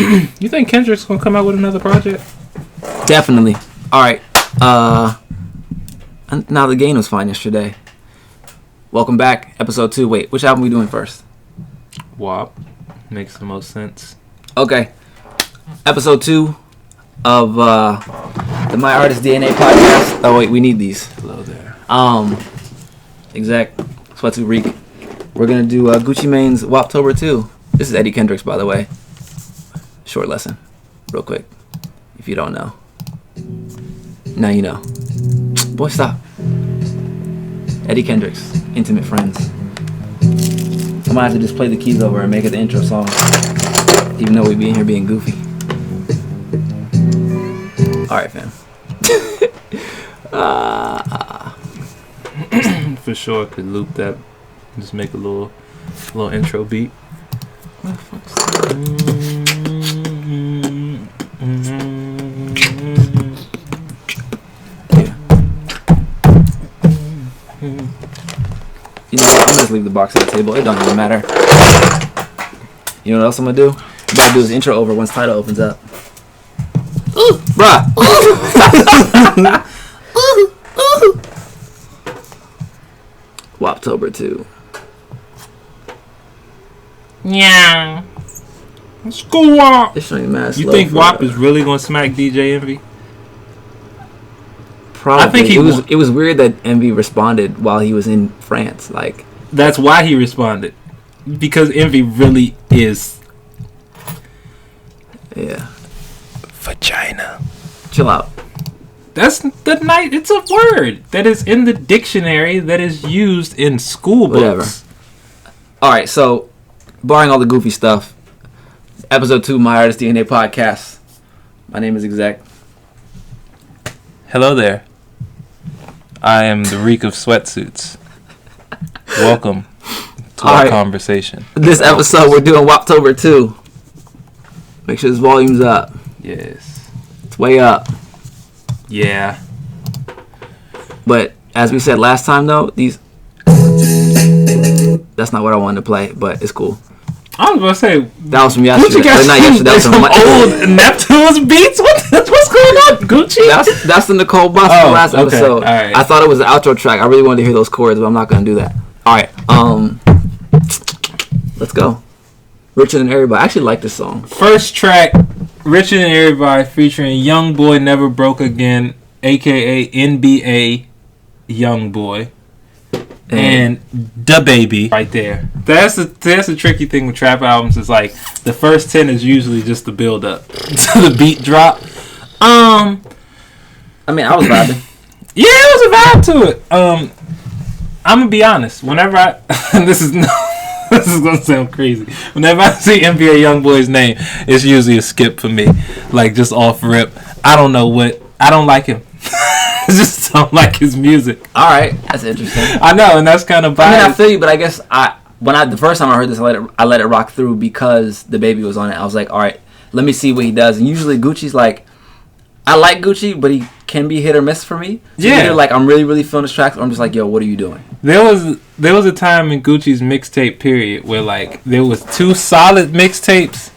You think Kendrick's gonna come out with another project? Definitely. All right. Now the game was fine yesterday. Welcome back, episode 2. Wait, which album are we doing first? WAP makes the most sense. Okay. Episode 2 of the MyArtistDNA podcast. Oh wait, we need these. Hello there. Exact. Sweatsuit Reek. We're gonna do Gucci Mane's Woptober II. This is Eddie Kendricks, by the way. Short lesson, real quick. If you don't know, now you know. Boy, stop. Eddie Kendricks, Intimate Friends. I might have to just play the keys over and make it the intro song, even though we be in here being goofy. All right, fam. For sure, could loop that. Just make a little intro beat. What the fuck's yeah. You know what? I'm just leave the box at the table. It don't even matter. You know what else I'm gonna do? I'm gonna do this intro over once title opens up. Ooh, bruh. Woptober II. Yeah. Let's go WAP. This ain't mad slow. You think WAP is really gonna smack DJ Envy? Probably. I think it was weird that Envy responded while he was in France. Like, that's why he responded, because Envy really is. Yeah. Vagina. Chill out. That's the night. It's a word that is in the dictionary that is used in school books. Whatever. All right, so barring all the goofy stuff, episode 2, MyArtistDNA podcast. My name is Exec. Hello there. I am the reek of sweatsuits. Welcome to our conversation. This episode, we're doing Woptober II. Make sure this volume's up. Yes. It's way up. Yeah. But as we said last time, though, these. That's not what I wanted to play, but it's cool. I was about to say that was from yesterday. Not yesterday. That was from old Neptune's beats. What's going on, Gucci? That's the Nicole Bus from last episode. All right. I thought it was the outro track. I really wanted to hear those chords, but I'm not gonna do that. All right. Let's go. Richer Than Everybody. I actually like this song. First track, Richer Than Everybody, featuring Young Boy Never Broke Again, aka NBA Young Boy. And Da Baby right there. That's the tricky thing with trap albums, is like the first 10 is usually just the build up to the beat drop. I mean, I was vibing. Yeah, it was a vibe to it. I'm gonna be honest. Whenever I this is gonna sound crazy. Whenever I see NBA Youngboy's name, it's usually a skip for me. Like, just off rip. I don't like him. I just don't like his music. All right, that's interesting. I know, and that's kind of biased. I mean, I feel you, but I guess the first time I heard this, I let it rock through because the baby was on it. I was like, all right, let me see what he does. And usually Gucci's like, I like Gucci, but he can be hit or miss for me. So yeah. Either like I'm really, really feeling this track, or I'm just like, yo, what are you doing? There was a time in Gucci's mixtape period where like there was 2 solid mixtapes,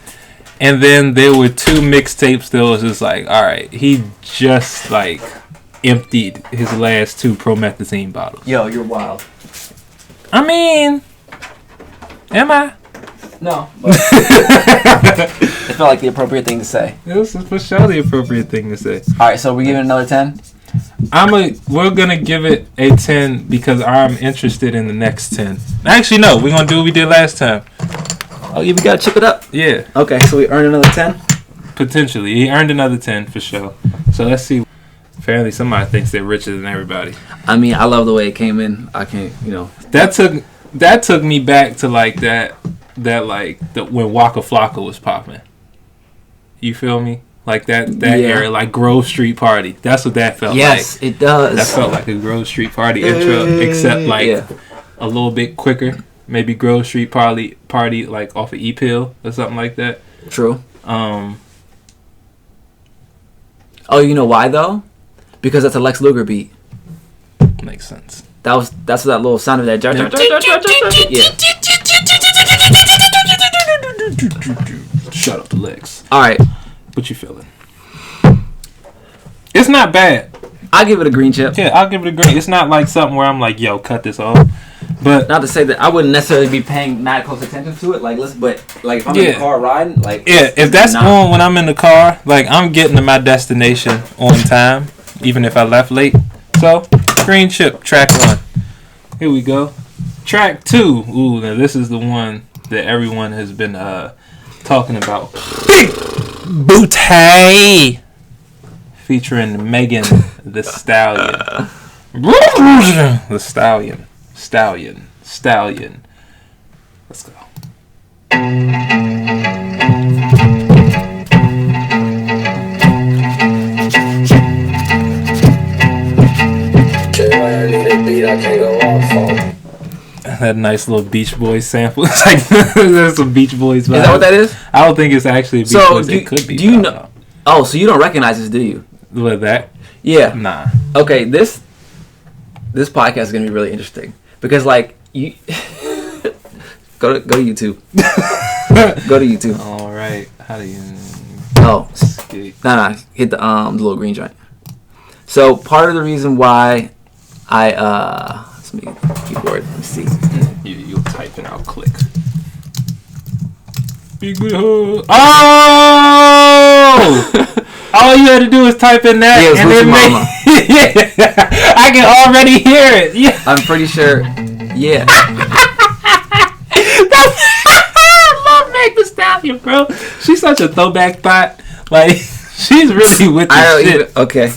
and then there were 2 mixtapes that was just like, all right, he just like emptied his last 2 promethazine bottles. Yo, you're wild. I mean, am I? No. But it felt like the appropriate thing to say. This is for sure the appropriate thing to say. All right, so we're giving it another 10? We're gonna give it a 10 because I'm interested in the next 10. Actually, no, we're gonna do what we did last time. Oh, yeah, we gotta chip it up. Yeah. Okay, so we earned another 10? Potentially. He earned another 10 for sure. So let's see. Apparently somebody thinks they're richer than everybody. I mean, I love the way it came in. I can't, That took me back to like when Waka Flocka was popping. You feel me? Like that era, like Grove Street Party. That's what that felt like. Yes, it does. That felt like a Grove Street Party intro, except like a little bit quicker. Maybe Grove Street Party like off of E-Pill or something like that. True. Oh, you know why though? Because that's a Lex Luger beat. Makes sense. That's what that little sound of that. Yeah. Shout out to Lex. All right. What you feeling? It's not bad. I'll give it a green chip. Yeah, I'll give it a green. It's not like something where I'm like, yo, cut this off. But not to say that I wouldn't necessarily be paying mad close attention to it. Like, listen, but like if I'm in the car riding, like if that's on when I'm in the car, like I'm getting to my destination on time, even if I left late. So green chip, track 1. Here we go. Track 2. Ooh, now this is the one that everyone has been talking about. Big Booty featuring Megan the Stallion. The Stallion. Let's go. That nice little Beach Boys sample. It's like there's some Beach Boys vibes. Is that what that is? I don't think it's actually Beach Boys. It could be. Do you know? Oh, so you don't recognize this, do you? What, that? Yeah. Nah. Okay, this podcast is gonna be really interesting because like you go to YouTube. Go to YouTube. All right. How do you? Oh, nah. Hit the little green joint. So part of the reason why let's me keyboard. Let me see. You'll type and I'll click. Big hood. Oh! All you had to do is type in that, and then I can already hear it. Yeah. I'm pretty sure. Yeah. I love Meg the Stallion, bro. She's such a throwback thought. Like she's really with this shit. Okay.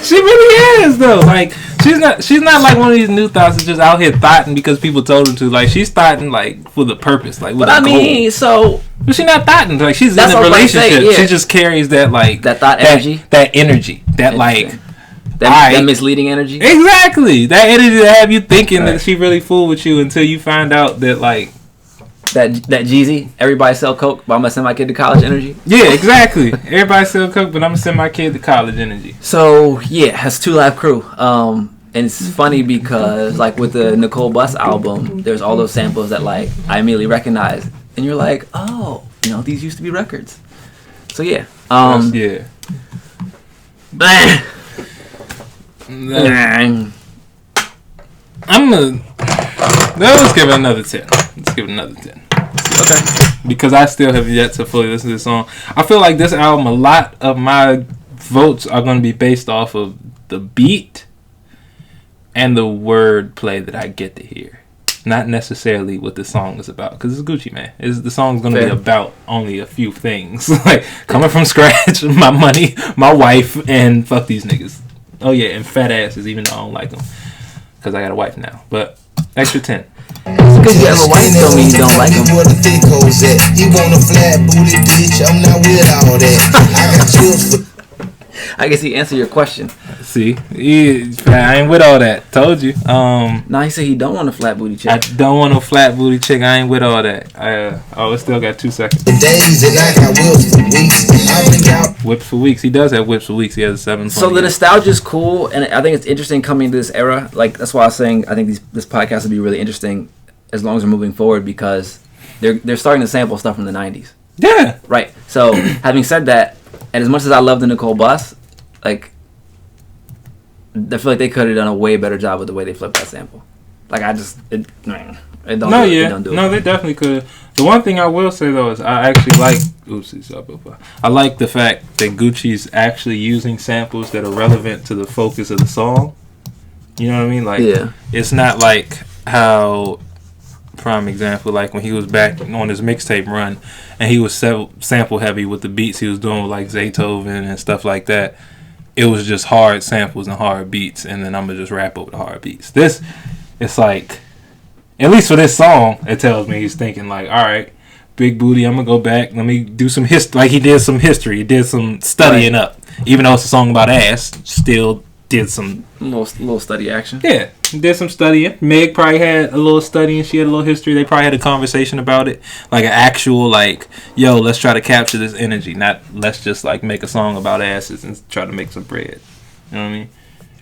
She really is though. Like she's not like one of these new thoughts that's just out here thoughting because people told her to. Like she's thoughting like with a purpose, like with a goal. So but she's not thoughting. Like she's in a relationship. Yeah. She just carries that like that thought energy. That energy. That like that misleading energy. Exactly. That energy that have you thinking that she really fooled with you until you find out that like that Jeezy, everybody sell coke, but I'm gonna send my kid to college energy. Yeah, exactly. Everybody sell coke, but I'm gonna send my kid to college energy. So yeah, has 2 Live Crew. And it's funny because like with the Nicole Bus album, there's all those samples that like I immediately recognize, and you're like, oh, you know, these used to be records. So yeah. Yeah. Let's give it another 10. Let's give it another 10. Okay. Because I still have yet to fully listen to this song. I feel like this album, a lot of my votes are going to be based off of the beat and the word play that I get to hear. Not necessarily what the song is about. Because it's Gucci Mane. The song's going to be about only a few things. Like, coming from scratch, my money, my wife, and fuck these niggas. Oh yeah, and fat asses, even though I don't like them. Because I got a wife now. But extra 10. Because you have a wife don't mean you don't like him. You want a flat booty bitch, I'm not with all that. I got chills for I guess he answered your question. See, I ain't with all that. Told you. Nah, he said he don't want a flat booty chick. I don't want no flat booty chick. I ain't with all that. It still got 2 seconds. days and I got whips for weeks. I've been out. Whips for weeks. He does have whips for weeks. He has a 720. So the nostalgia is cool, and I think it's interesting coming into this era. Like that's why I was saying I think this podcast will be really interesting as long as we're moving forward because they're starting to sample stuff from the 90s. Yeah. Right. So having said that, and as much as I love the Nicole Bus, like I feel like they could have done a way better job with the way they flipped that sample. Like it don't do it. No, they definitely could. The one thing I will say though is I actually like I like the fact that Gucci's actually using samples that are relevant to the focus of the song. You know what I mean? Like it's not like how prime example, like when he was back on his mixtape run and he was sample heavy with the beats he was doing with like Zaytoven and stuff like that. It was just hard samples and hard beats, and then I'm gonna just rap over the hard beats. This, it's like, at least for this song, it tells me he's thinking like, all right, big booty, I'm gonna go back, let me do some history. Like he did some history, he did some studying up. Even though it's a song about ass, still did some little study action. Yeah, did some studying. Meg probably had a little studying. She had a little history. They probably had a conversation about it, like an actual like, yo, let's try to capture this energy. Not let's just like make a song about asses and try to make some bread. You know what I mean?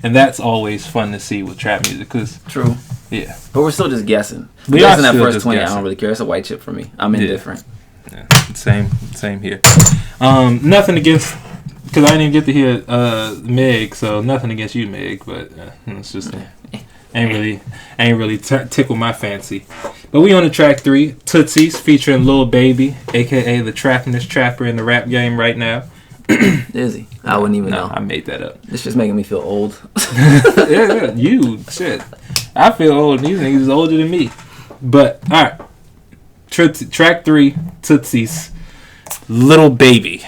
And that's always fun to see with trap music. Cause true. Yeah. But we're still just guessing. We guessing are that still first just 20. guessing. I don't really care. It's a white chip for me. I'm indifferent. Yeah. Same here. Nothing against, because I didn't even get to hear Meg, so nothing against you, Meg, but it's just ain't really tickle my fancy. But we on to track 3, Tootsies, featuring Lil Baby, aka the trappingest trapper in the rap game right now. Is he? I wouldn't even know. I made that up. This just making me feel old. Yeah, you shit. I feel old. These niggas is older than me. But all right, track 3, Tootsies, Little Baby,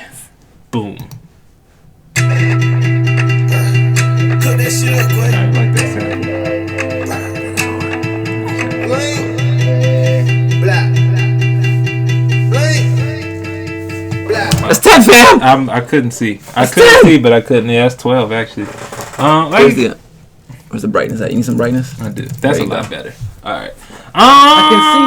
boom. Cut that shit up, boy. I like that sound. That's 10, fam. I couldn't see. I That's couldn't 10. see, but I couldn't. Yeah, that's 12 actually. Where's the brightness at? You need some brightness? I do. That's There a you lot go. better. All right. I can see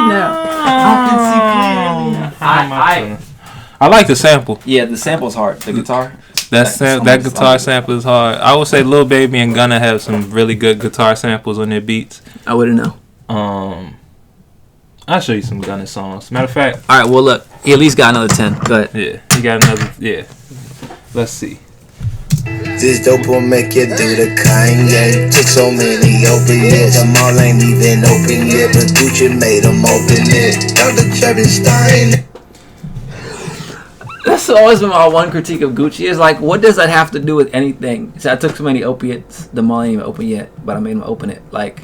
now. I like the sample. Yeah, the sample's hard. The guitar. That guitar sample is hard. I would say Lil Baby and Gunna have some really good guitar samples on their beats. I wouldn't know. I'll show you some Gunna songs. Matter of fact, All right. Well, look. He at least got another 10. Go ahead. yeah, he got another. Yeah, let's see. This dope will make you do the Kanye. Took so many opiates, them all ain't even open yet, but Gucci made them open it. Dr. Travis Stein. That's always been my one critique of Gucci is like, what does that have to do with anything? So I took so many opiates, the mall ain't even open yet, but I made them open it. Like,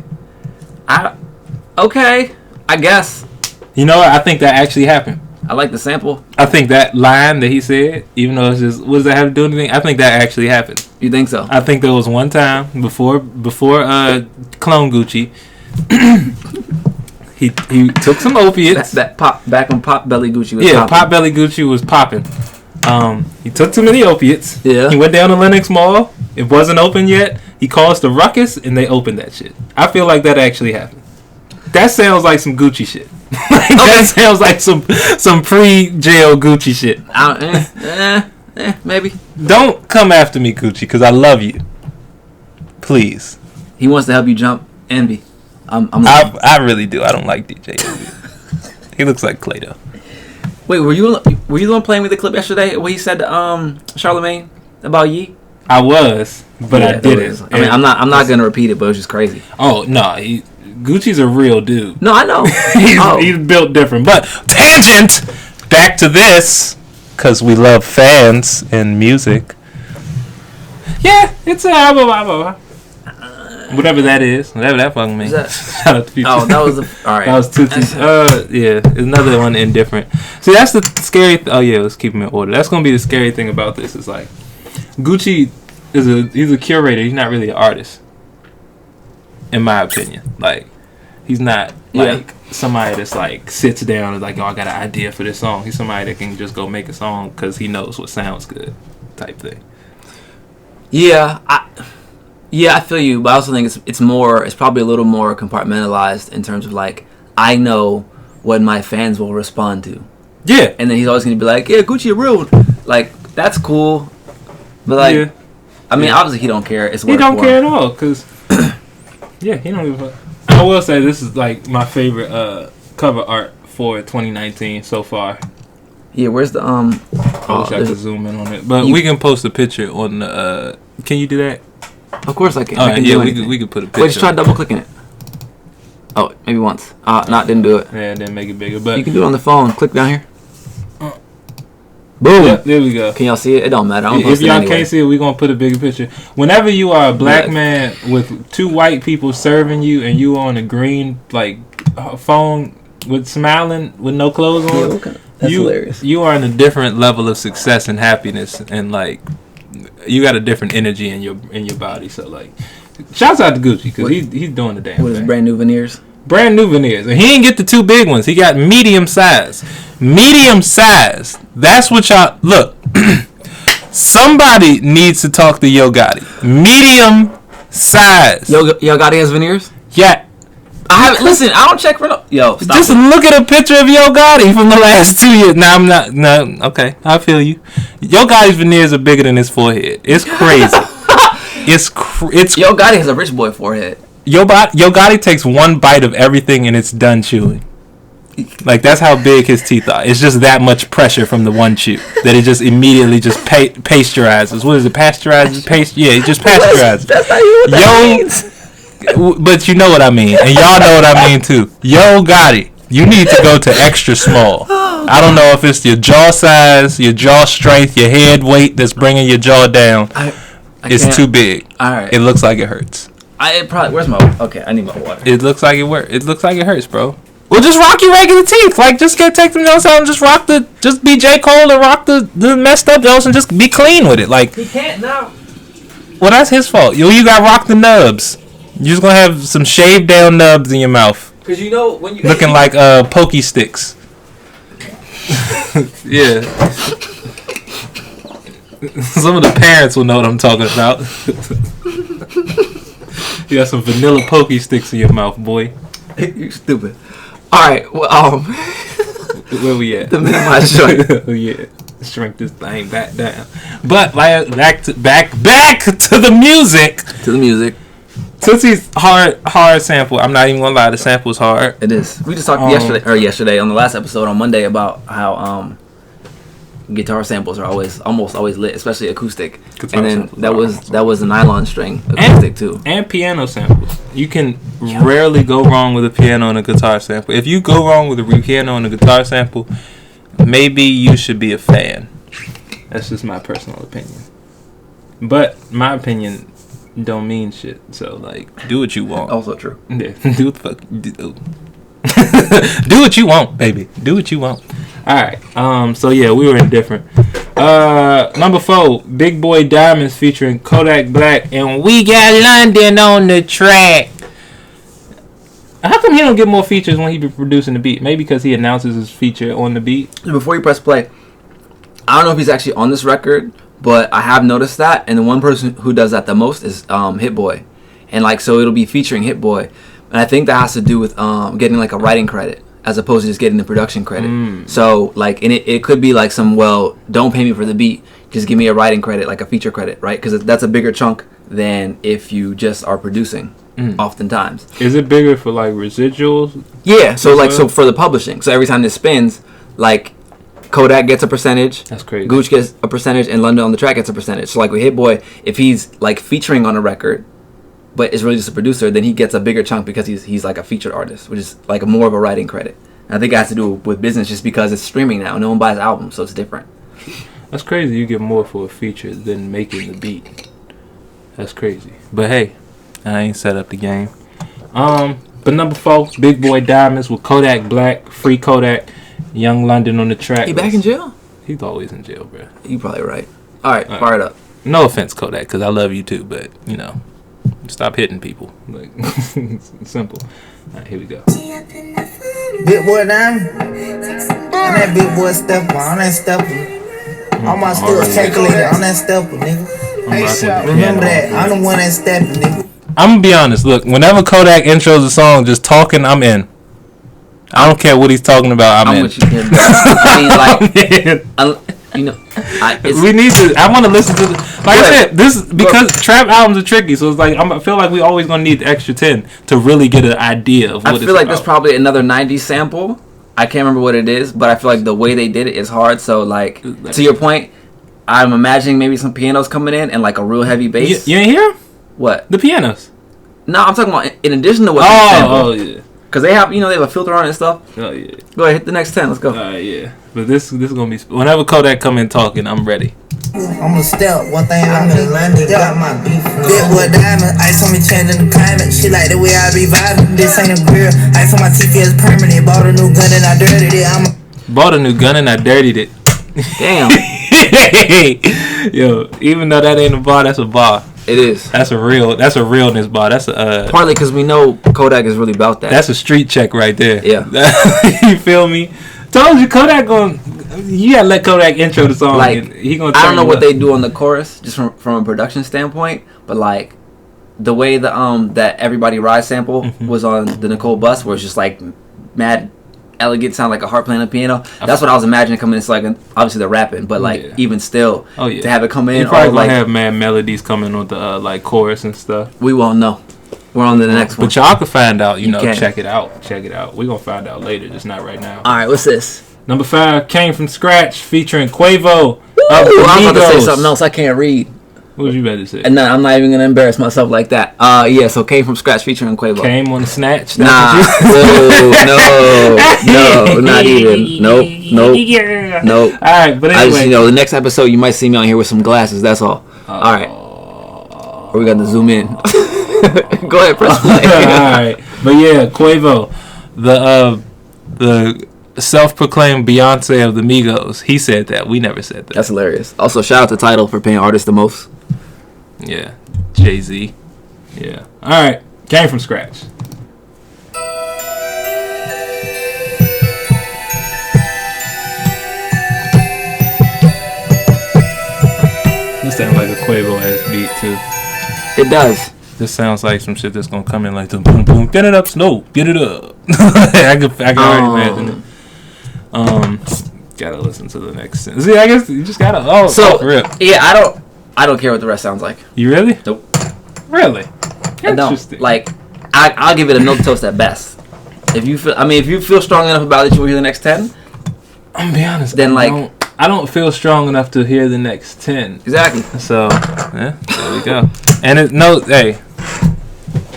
okay, I guess. You know what? I think that actually happened. I like the sample. I think that line that he said, even though it's just, what does that have to do with anything? I think that actually happened. You think so? I think there was one time before Clone Gucci, he took some opiates. That pop back when Pop Belly Gucci was popping. Pop Belly Gucci was popping. He took too many opiates. Yeah. He went down to Lenox Mall. It wasn't open yet. He caused a ruckus, and they opened that shit. I feel like that actually happened. That sounds like some Gucci shit. That sounds like some pre-jail Gucci shit. Maybe. Don't come after me, Gucci, because I love you. Please. He wants to help you jump. Envy. I really do. I don't like DJ. He looks like Clay-Doh. Wait, were you the one playing with the clip yesterday where he said to Charlamagne about Yee? I was, but I didn't. I mean, I'm not gonna repeat it, but it was just crazy. Oh no, Gucci's a real dude. No, I know. He's built different. But tangent. Back to this, because we love fans and music. Yeah, it's a whatever that is, whatever that fucking means. Shout out to Future. Oh, that was all right. That was Tootsie's. Yeah, another one indifferent. See, that's the scary. Oh yeah, let's keep them in order. That's gonna be the scary thing about this. Is like Gucci he's a curator. He's not really an artist, in my opinion. Like he's not like somebody that's like sits down and like, oh, I got an idea for this song. He's somebody that can just go make a song because he knows what sounds good, type thing. Yeah, I feel you, but I also think it's probably a little more compartmentalized in terms of like, I know what my fans will respond to. Yeah. And then he's always going to be like, yeah, Gucci a real one. Like, that's cool. But like, I mean, obviously he don't care. It's what he don't care at all, because, yeah, he don't give a fuck. I will say this is like my favorite cover art for 2019 so far. Yeah, where's the, I wish I could zoom in on it. But we can post a picture on the, can you do that? Of course I can. Oh, yeah, we could put a picture. Wait, just try double clicking it. Oh, maybe once. Didn't do it. Yeah, then make it bigger. But you can do it on the phone. Click down here. Boom. Yep, there we go. Can y'all see it? It don't matter. If y'all can't see it, we're going to put a bigger picture. Whenever you are a black man with two white people serving you and you on a green like phone with smiling with no clothes on, okay. That's hilarious. You are in a different level of success and happiness, and like you got a different energy in your body. So like, shouts out to Gucci because he's doing the damn thing. What is brand new veneers? Brand new veneers, and he didn't get the two big ones. He got medium size. Medium size. That's what y'all look. Somebody needs to talk to Yo Gotti. Medium size. Yo Gotti has veneers? Yeah. I haven't. Listen, I don't check for no. Yo, stop. Just look at a picture of Yo Gotti from the last 2 years. Nah, I'm not. No, okay, I feel you. Yo Gotti's veneers are bigger than his forehead. It's crazy. It's Yo Gotti has a rich boy forehead. Yo Gotti takes one bite of everything and it's done chewing. Like, that's how big his teeth are. It's just that much pressure from the one chew that it just immediately just pasteurizes. What is it? Pasteurizes? Yeah, it just pasteurizes. That's not even what that means. But you know what I mean. And y'all know what I mean, too. Yo, Gotti, you need to go to extra small. I don't know if it's your jaw size, your jaw strength, your head weight that's bringing your jaw down. It's too big. All right. It looks like it hurts. Where's my... Okay, I need my water. It looks like it works. It looks like it hurts, bro. Well, just rock your regular teeth. Like, just take them notes out and just just be J. Cole and rock the messed up notes and just be clean with it. Like, he can't now. Well, that's his fault. You got rock the nubs. You're just gonna have some shaved down nubs in your mouth. Cause you know when you looking like pokey sticks. Yeah. Some of the parents will know what I'm talking about. You got some vanilla pokey sticks in your mouth, boy. You stupid. All right, well, where we at? The minimized joint. Oh yeah, shrink this thing back down. But like back to the music. To the music. Since he's hard sample, I'm not even gonna lie, the sample's hard. It is. We just talked yesterday on the last episode on Monday about how guitar samples are almost always lit, especially acoustic. Guitar, and then that was the nylon string acoustic too. And piano samples. You can rarely go wrong with a piano and a guitar sample. If you go wrong with a piano and a guitar sample, maybe you should be a fan. That's just my personal opinion. But my opinion don't mean shit. So like, do what you want. Also true. Yeah, do what the fuck. Do what you want, baby. Do what you want. Alright, so yeah, we were indifferent. Number 4, Big Boy Diamonds featuring Kodak Black, and we got London on the track. How come he don't get more features when he be producing the beat? Maybe because he announces his feature on the beat. Before you press play, I don't know if he's actually on this record, but I have noticed that, and the one person who does that the most is Hit Boy. And like, so it'll be featuring Hit Boy. And I think that has to do with getting like a writing credit, as opposed to just getting the production credit. So, like, and it could be like some, well, don't pay me for the beat, just give me a writing credit, like a feature credit, right? Because that's a bigger chunk than if you just are producing, oftentimes. Is it bigger for, like, residuals? Yeah, so, like, so for the publishing. So every time this spins, like, Kodak gets a percentage. That's crazy. Gooch gets a percentage, and London on the track gets a percentage. So, like, with Hit Boy, if he's, like, featuring on a record, but is really just a producer, then he gets a bigger chunk because he's like a featured artist, which is like more of a writing credit. And I think it has to do with business just because it's streaming now. No one buys albums, so it's different. That's crazy. You get more for a feature than making the beat. That's crazy. But hey, I ain't set up the game. But number 4, Big Boy Diamonds with Kodak Black, Free Kodak, Young London on the track. He back in jail? He's always in jail, bro. You probably right. All right, fire it up. No offense, Kodak, because I love you too, but you know. Stop hitting people. Like, it's simple. Alright, here we go. Big Boy Diamond. And that big boy stepper on that stepper. All my skills calculated on that stepper, nigga. Remember that. I'm the one that stepping, nigga. I'm gonna be honest. Look, whenever Kodak intros a song, just talking, I'm in. I don't care what he's talking about. I'm in. With you, I mean, like, you know, we need to. I want to listen to. I said, this because trap albums are tricky. So it's like I feel like we always gonna need the extra 10 to really get an idea of what it's I feel like about. there's probably another 90s sample. I can't remember what it is, but I feel like the way they did it is hard. So like, to your point, I'm imagining maybe some pianos coming in and like a real heavy bass. You ain't hear? What? The pianos. No, I'm talking about in addition to what. Oh yeah. Because they have, they have a filter on it and stuff. Oh yeah. Go ahead, hit the next 10. Let's go. Yeah. But this is gonna be whenever Kodak come in talking, I'm ready. I'm a step. One thing I'm in London, got my beef. Big Boy Diamond, ice on me changing the climate. She like the way I be vibing. This ain't a grill. Ice on my teeth is permanent. Bought a new gun and I dirtied it. Bought a new gun and I dirtied it. Damn. Yo, even though that ain't a bar, that's a bar. It is. That's a realness bar. That's a partly because we know Kodak is really about that. That's a street check right there. Yeah. You feel me? Told you Kodak you gotta let Kodak intro the song. Like, he gonna. I don't know what they do on the chorus, just from a production standpoint, but like the way the that Everybody Rise sample was on the Nicole Bus, where it's just like mad elegant, sound like a harp playing a piano. That's what I was imagining coming in. It's like obviously they're rapping, but like even still, to have it come in, you probably gonna have mad melodies coming on the like chorus and stuff. We won't know. We're on to the next one. But y'all can find out. You know, can. check it out. We're gonna find out later, just not right now. All right, what's this? Number 5 came from scratch, featuring Quavo. Ooh, I was about to say Amigos. something else. I can't read. What was you about to say? And I'm not even gonna embarrass myself like that. Yeah. So came from scratch featuring Quavo. Came on the snatch. Nah. No, not even. Nope. All right, but anyway, the next episode you might see me on here with some glasses. That's all. All right. Or we got to zoom in. Go ahead, press play. all right, but yeah, Quavo, the self-proclaimed Beyonce of the Migos. He said that. We never said that. That's hilarious. Also, shout out to Tidal for paying artists the most. Yeah, Jay-Z. Yeah. All right, came from scratch. This sounds like a Quavo ass beat too. It does. This sounds like some shit that's gonna come in like the boom boom. Get it up, Snow. Get it up. I can already imagine it. Gotta listen to the next sentence. See, I guess you just gotta. Rip. Yeah, I don't care what the rest sounds like. You really? Nope. Really? I don't. Like, I'll give it a milquetoast at best. If you feel strong enough about it, you will hear the next 10. I'm gonna be honest. Then I don't feel strong enough to hear the next 10. Exactly. So, yeah, there we go. And hey,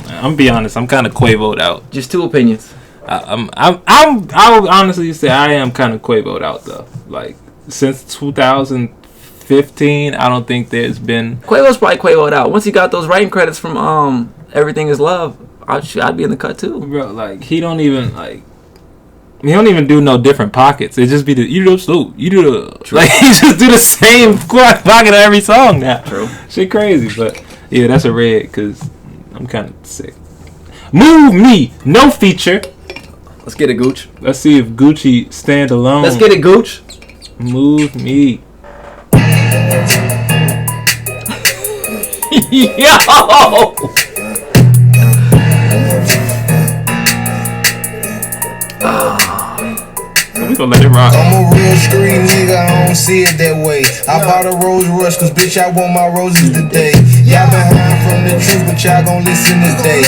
I'm gonna be honest. I'm kind of Quavo'd out. Just two opinions. I would honestly say I am kind of Quavo'd out though. Like since 2015, I don't think there's been. Quavo's probably Quavo'd out. Once he got those writing credits from Everything Is Love, I'd be in the cut too. Bro, like he don't even do no different pockets. It just be the True. Like he just do the same pocket of every song now. True. Shit crazy, but yeah, that's a red because I'm kind of sick. Move Me, no feature. Let's get it, Gooch. Let's see if Gucci stand alone. Let's get it, Gooch. Move Me. Yo! We gonna let it rock. I'm a real street nigga, I don't see it that way. I bought a Rolls Royce, cause bitch, I want my roses today. Y'all been hiding from the truth, but y'all gon' listen today.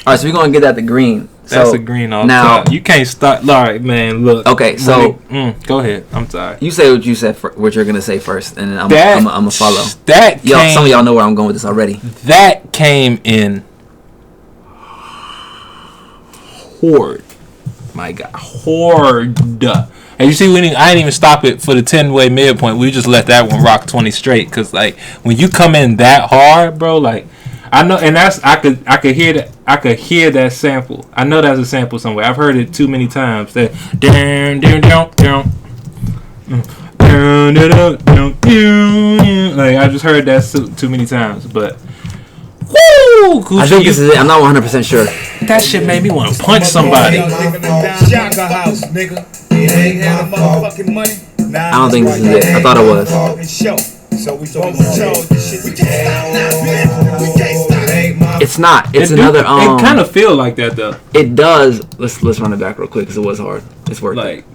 Alright, so we're gonna get that to green. That's a green all now, time. You can't start. Alright, man, look. Okay, so. Go ahead. I'm sorry. You say what you said, what you're gonna say first, and then I'm gonna follow. Some of y'all know where I'm going with this already. That came in horde. My God, horde. And you see, I didn't even stop it for the 10-way midpoint. We just let that one rock 20 straight. Cause like when you come in that hard, bro, like I know, and that's I could hear that. I could hear that sample. I know that's a sample somewhere. I've heard it too many times. That like I just heard that too many times. But woo, Gucci, I think this is it. I'm not 100% sure. That shit made me want to punch somebody. I don't think this is it. I thought it was. It's not. It's another. It kind of feel like that though. It does. Let's run it back real quick because it was hard. It's worth it.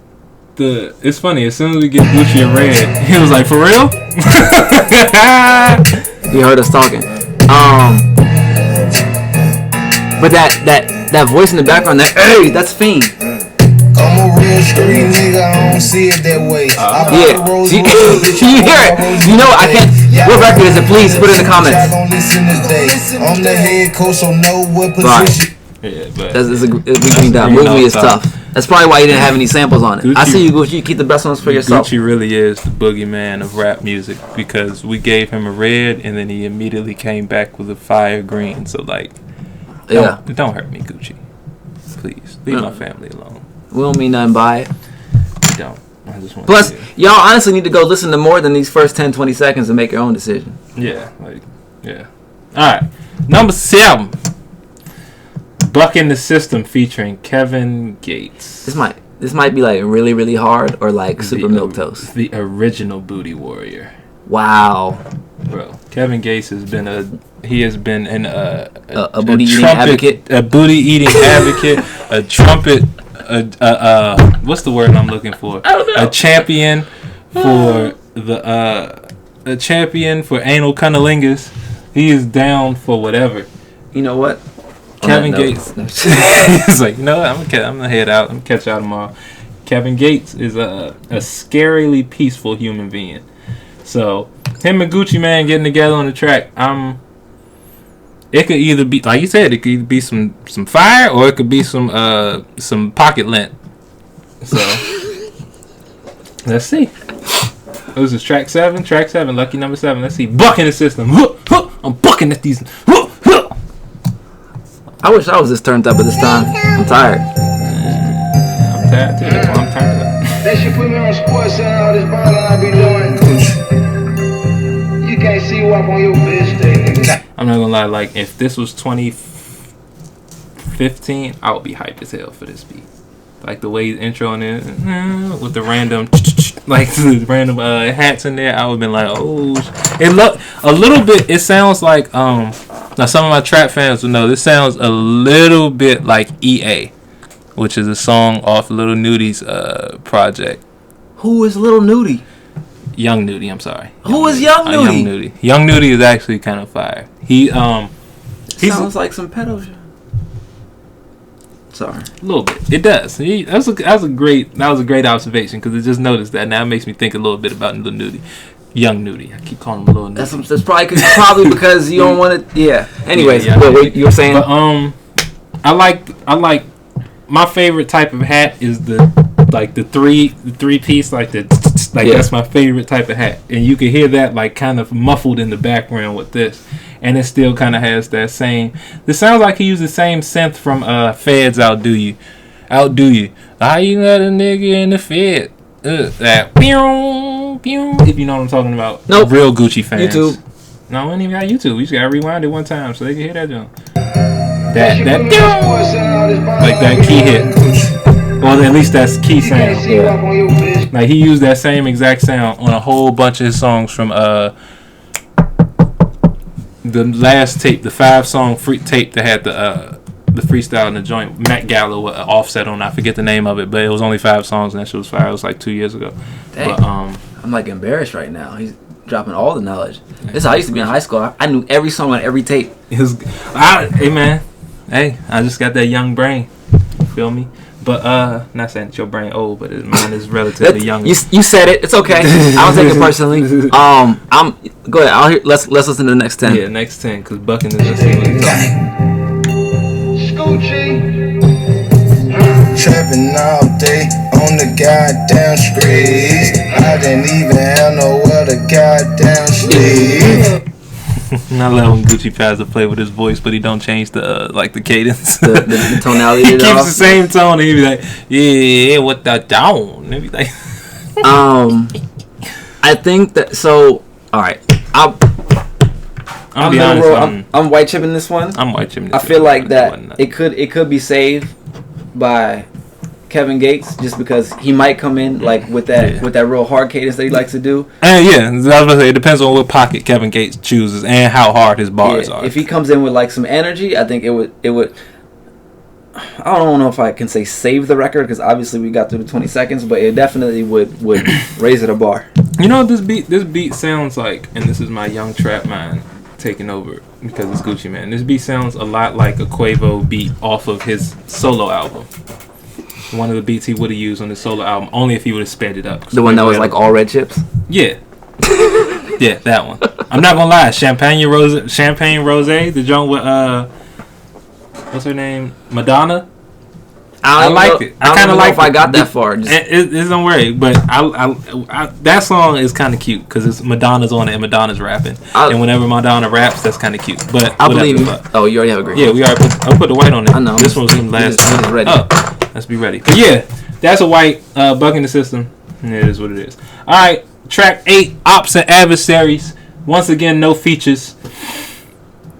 It's funny. As soon as we get Gucci and Red, he was like, "For real?" He heard us talking. But that voice in the background, that's Fiend. I'm a real street nigga, I don't see it that way. Yeah. You hear it? You know, I can't. What record is it? Please put it in the comments. I'm the head coach, so know what position. Yeah, but that's a green dot. Movie is tough. That's probably why you didn't have any samples on it. Gucci, I see you, Gucci. You keep the best ones for yourself. Gucci really is the boogeyman of rap music because we gave him a red and then he immediately came back with a fire green. So like, don't hurt me, Gucci. Please leave my family alone. We don't mean nothing by it. Don't. I just want. Plus, y'all honestly need to go listen to more than these first 10, 20 seconds and make your own decision. Yeah, All right, number 7. Buck in the System featuring Kevin Gates. This might be like really, really hard or like super milquetoast. The original booty warrior. Wow. Bro, Kevin Gates has been a booty eating advocate. A booty eating advocate. A trumpet. What's the word I'm looking for? I don't know. A champion for a champion for anal cunnilingus. He is down for whatever. You know what? Kevin Gates. He's like, you know what? I'm gonna head out. I'm gonna catch y'all tomorrow. Kevin Gates is a scarily peaceful human being. So him and Gucci Mane getting together on the track, it could either be, like you said, it could either be some fire or it could be some pocket lint. So let's see. This is track 7, lucky number 7. Let's see. Bucking the system. I'm bucking at these. I wish I was this turned up at this time. I'm tired. I'm tired too. That's why I'm turned up. They should put me on sports and all this ballin' I be doing. You can't see WAP on your bitch day, nigga. I'm not gonna lie, like if this was 2015, I would be hyped as hell for this beat. Like the way he's introing it with the random hats in there, I would have been like, oh, it look a little bit. It sounds like now some of my trap fans will know this sounds a little bit like EA, which is a song off Lil Nudy's project. Who is Lil Nudy? Young Nudy, I'm sorry. Who is Young Nudy? Young Nudy is actually kind of fire. He sounds like some pedo shit. Sorry. A little bit. It does. That was a great observation because I just noticed that. Now it makes me think a little bit about Lil Nudy. Young Nudy. I keep calling him Lil Nudy. That's probably because you don't want to. Yeah. Anyways, what you were saying? But I like my favorite type of hat is the three piece that's my favorite type of hat, and you can hear that like kind of muffled in the background with this. And it still kind of has that same. This sounds like he used the same synth from Feds Outdo You. How you let a nigga in the Fed? That pew, pew, if you know what I'm talking about. Nope. Real Gucci fans. YouTube. No, we ain't even got YouTube. We just gotta rewind it one time so they can hear that jump. That like that key hit. Well, at least that's key sound. Yeah. Like he used that same exact sound on a whole bunch of his songs from the last tape, the 5-song free tape that had the freestyle in the joint. Matt Gallo with Offset on. I forget the name of it, but it was only 5 songs and that shit was fire. It was like 2 years ago. Dang. But, I'm like embarrassed right now. He's dropping all the knowledge. This is how I used to be in high school. I knew every song on every tape. Hey man, hey, I just got that young brain. You feel me? But not saying that your brain old, but mine is relatively young. You said it. It's okay. I don't take it personally. Go ahead. Let's listen to the next 10. Yeah, next 10, cause Bucking is let's see what he's talking. Trapping all day on the goddamn streets. I didn't even have nowhere to goddamn sleep. I love when Gucci tries to play with his voice, but he don't change the the cadence. the tonality. He keeps the same tone, and he be like, "Yeah, what the down?" And he be like, I think that. So, all right, I'm white chipping this one. I'm white chipping. I feel like that it could be saved by Kevin Gates, just because he might come in with that real hard cadence that he likes to do. And I was about to say, it depends on what pocket Kevin Gates chooses and how hard his bars are. If he comes in with some energy, I think it would. I don't know if I can say save the record, because obviously we got through the 20 seconds, but it definitely would raise it a bar. You know what this beat sounds like, and this is my young trap mind taking over because it's Gucci Mane. This beat sounds a lot like a Quavo beat off of his solo album. One of the beats he would have used on his solo album, only if he would have sped it up. The one that was all red chips? Yeah. Yeah, that one. I'm not gonna lie, Champagne Rose, the joint with what's her name? Madonna. I liked it. I kind of like. If I got that far, it's don't worry. But I that song is kind of cute because it's Madonna's on it and Madonna's rapping. And whenever Madonna raps, that's kind of cute. But I believe you. Oh, you already have a green. Yeah, we already. I put the white on it. I know. This one was even last time. Ready. Oh, let's be ready. But yeah, that's a white bucking the system. And it is what it is. All right, track 8, Ops and Adversaries. Once again, no features.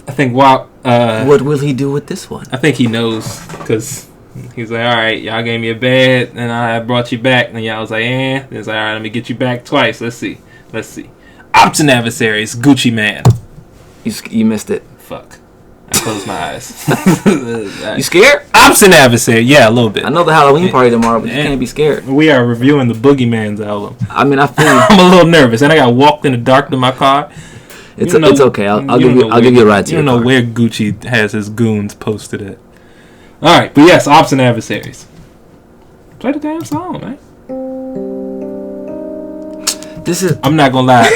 I think Wop. What will he do with this one? I think he knows because. He's like, all right, y'all gave me a bed, and I brought you back. And y'all was like, eh. He's like, all right, let me get you back twice. Let's see. Ops and Adversaries, Gucci Mane. You missed it. Fuck. I closed my eyes. You scared? Ops and Adversaries, yeah, a little bit. I know the Halloween party tomorrow, but you can't be scared. We are reviewing the Boogeyman's album. I mean, I feel I'm a little nervous, and I got walked in the dark to my car. It's okay. I'll give you a ride to you your don't know car. where Gucci has his goons posted at. All right, but yes, ops and adversaries. Play the damn song, man. This is. I'm not gonna lie,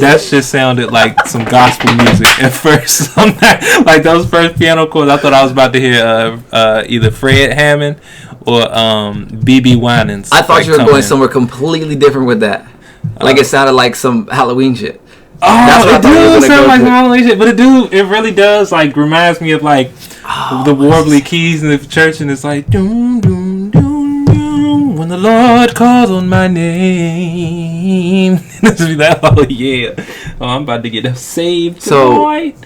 that shit sounded like some gospel music at first. I'm not, like those first piano chords. I thought I was about to hear either Fred Hammond or BB Winans. I thought like, you were come going in. somewhere completely different with that. Like it sounded like some Halloween shit. Oh, That's what I it thought you were does gonna sound go like to. Halloween shit, but it really does like reminds me of like the warbly keys in the church, and it's like doom doom doom doom when the Lord calls on my name. It's be like, oh yeah, oh I'm about to get saved tonight.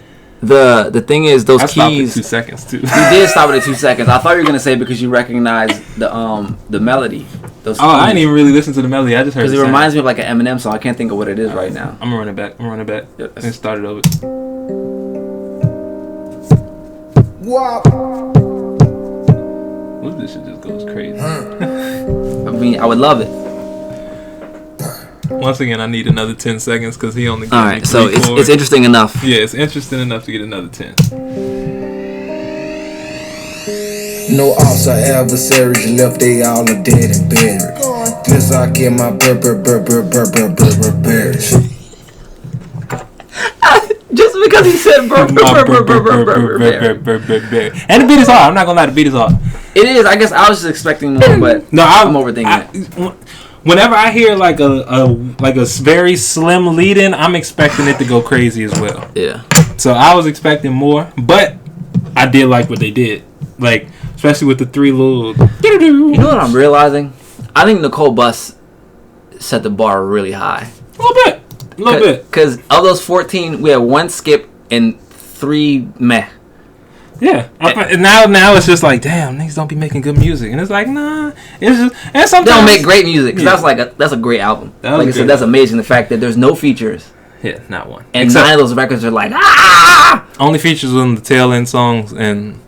The thing is, those I stopped at keys. 2 seconds too. You did stop it at 2 seconds. I thought you were gonna say because you recognized the melody. Those Oh, I didn't even really listen to the melody. I just heard because the it sound. reminds me of like an Eminem song. I can't think of what it is right now. I'm gonna run it back. Yes. And start it over. Look, this shit just goes crazy. I mean, I would love it. Once again, I need another 10 seconds because he only. All right, so it's interesting enough. Yeah, it's interesting enough to get another 10. No ops or adversaries left, they all are dead and buried. This I get my berries. Just because he said And the beat is hard. I'm not gonna lie, the beat is hard. it is. I guess I was just expecting more, but No, I'm overthinking it. Whenever I hear like a very slim lead in, I'm expecting it to go crazy as well. Yeah. So I was expecting more, but I did like what they did. Like, especially with the three little. You know what I'm realizing? I think Nicole Buss set the bar really high. A little bit. Because of those 14, we had one skip and 3 meh. Yeah. And now it's just like, damn, niggas don't be making good music, and it's like, nah. It's just, and They sometimes don't make great music. Cause Yeah. that's a great album. That was Like I good. said, that's amazing. The fact that there's no features Yeah, not one. and Except 9 of those records are like only features on the tail end songs, and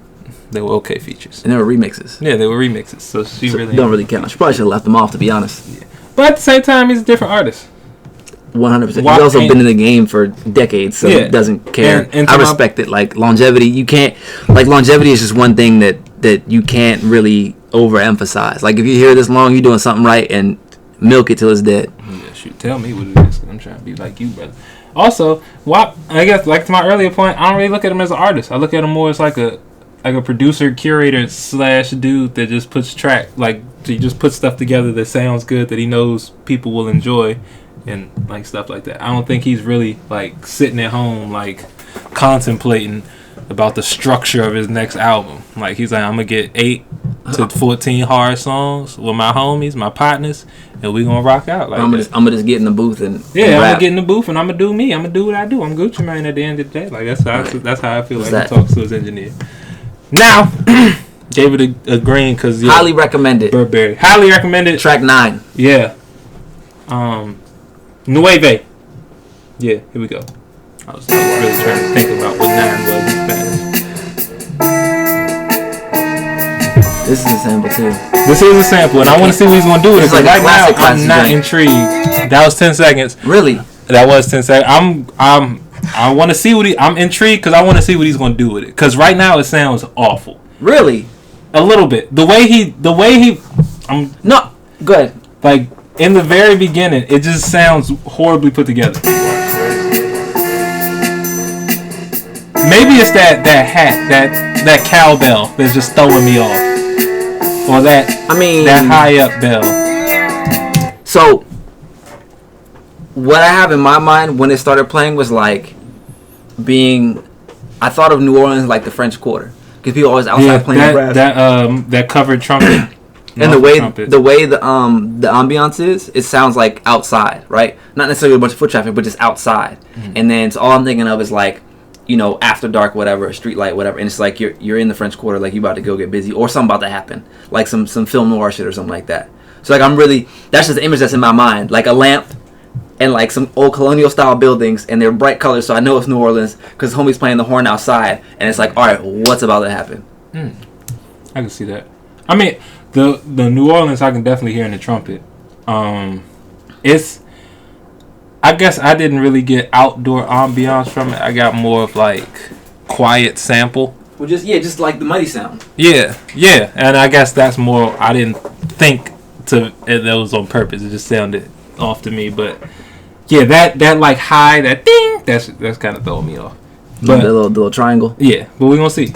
they were okay features. and they were remixes. Yeah, they were remixes. So she So really don't really count. She probably should have left them off, to be honest. But at the same time, he's a different artist. 100%. He's Why also can't- been in the game for decades, so Yeah. he doesn't care. And to I my- respect it. Like longevity, you can't. Like longevity is just one thing that you can't really overemphasize. Like if you hear this long, you're doing something right, and milk it till it's dead. Yeah, shoot, tell me what it is. 'Cause I'm trying to be like you, brother. Also, WAP, I guess, like to my earlier point, I don't really look at him as an artist. I look at him more as like a producer, curator / dude that just puts track, like he just puts stuff together that sounds good, that he knows people will enjoy, and like stuff like that. I don't think he's really like sitting at home like contemplating about the structure of his next album. Like he's like, I'm gonna get 8 to 14 hard songs with my homies, my partners, and we gonna rock out. Like I'm that. gonna just get in the booth and Yeah, and I'm rap. gonna get in the booth and I'm gonna do me. I'm gonna do what I do. I'm Gucci Mane at the end of the day. Like that's how I feel like What's he that? talks to his engineer. Now, gave it a green because Highly recommended. Burberry. Highly recommended. Track 9. Yeah. Nueve. Yeah, here we go. I was really trying to think about what 9 was in Spanish. This is a sample too. This is a sample, and I want to see what he's gonna do with it. It's like Right a now, classic I'm not joint. intrigued. That was 10 seconds. Really? That was 10 seconds. I want to see what I'm intrigued because I want to see what he's going to do with it. Because right now it sounds awful. Really? A little bit. The way he, No. Go ahead. like in the very beginning, it just sounds horribly put together. Maybe it's that hat, that cowbell that's just throwing me off, or that high up bell. So, what I have in my mind when it started playing was like I thought of New Orleans like the French Quarter, because people always outside playing brass. that covered trumpet. And the way the ambiance is, it sounds like outside, right? Not necessarily a bunch of foot traffic, but just outside. Mm-hmm. And then so all I'm thinking of is like, after dark, whatever, a street light, whatever, and it's like you're in the French Quarter, like you about to go get busy, or something about to happen, like some film noir shit or something like that. So like that's just the image that's in my mind, like a lamp and like some old colonial style buildings, and they're bright colors, so I know it's New Orleans because homie's playing the horn outside, and it's like, all right, what's about to happen? I can see that. I mean, the New Orleans I can definitely hear in the trumpet. I guess I didn't really get outdoor ambiance from it. I got more of like quiet sample. Well, just like the mighty sound. Yeah, and I guess that's more. I didn't think that was on purpose. It just sounded off to me, but yeah, that like high, that ding, that's kind of throwing me off. But the little triangle. Yeah, but we gonna see.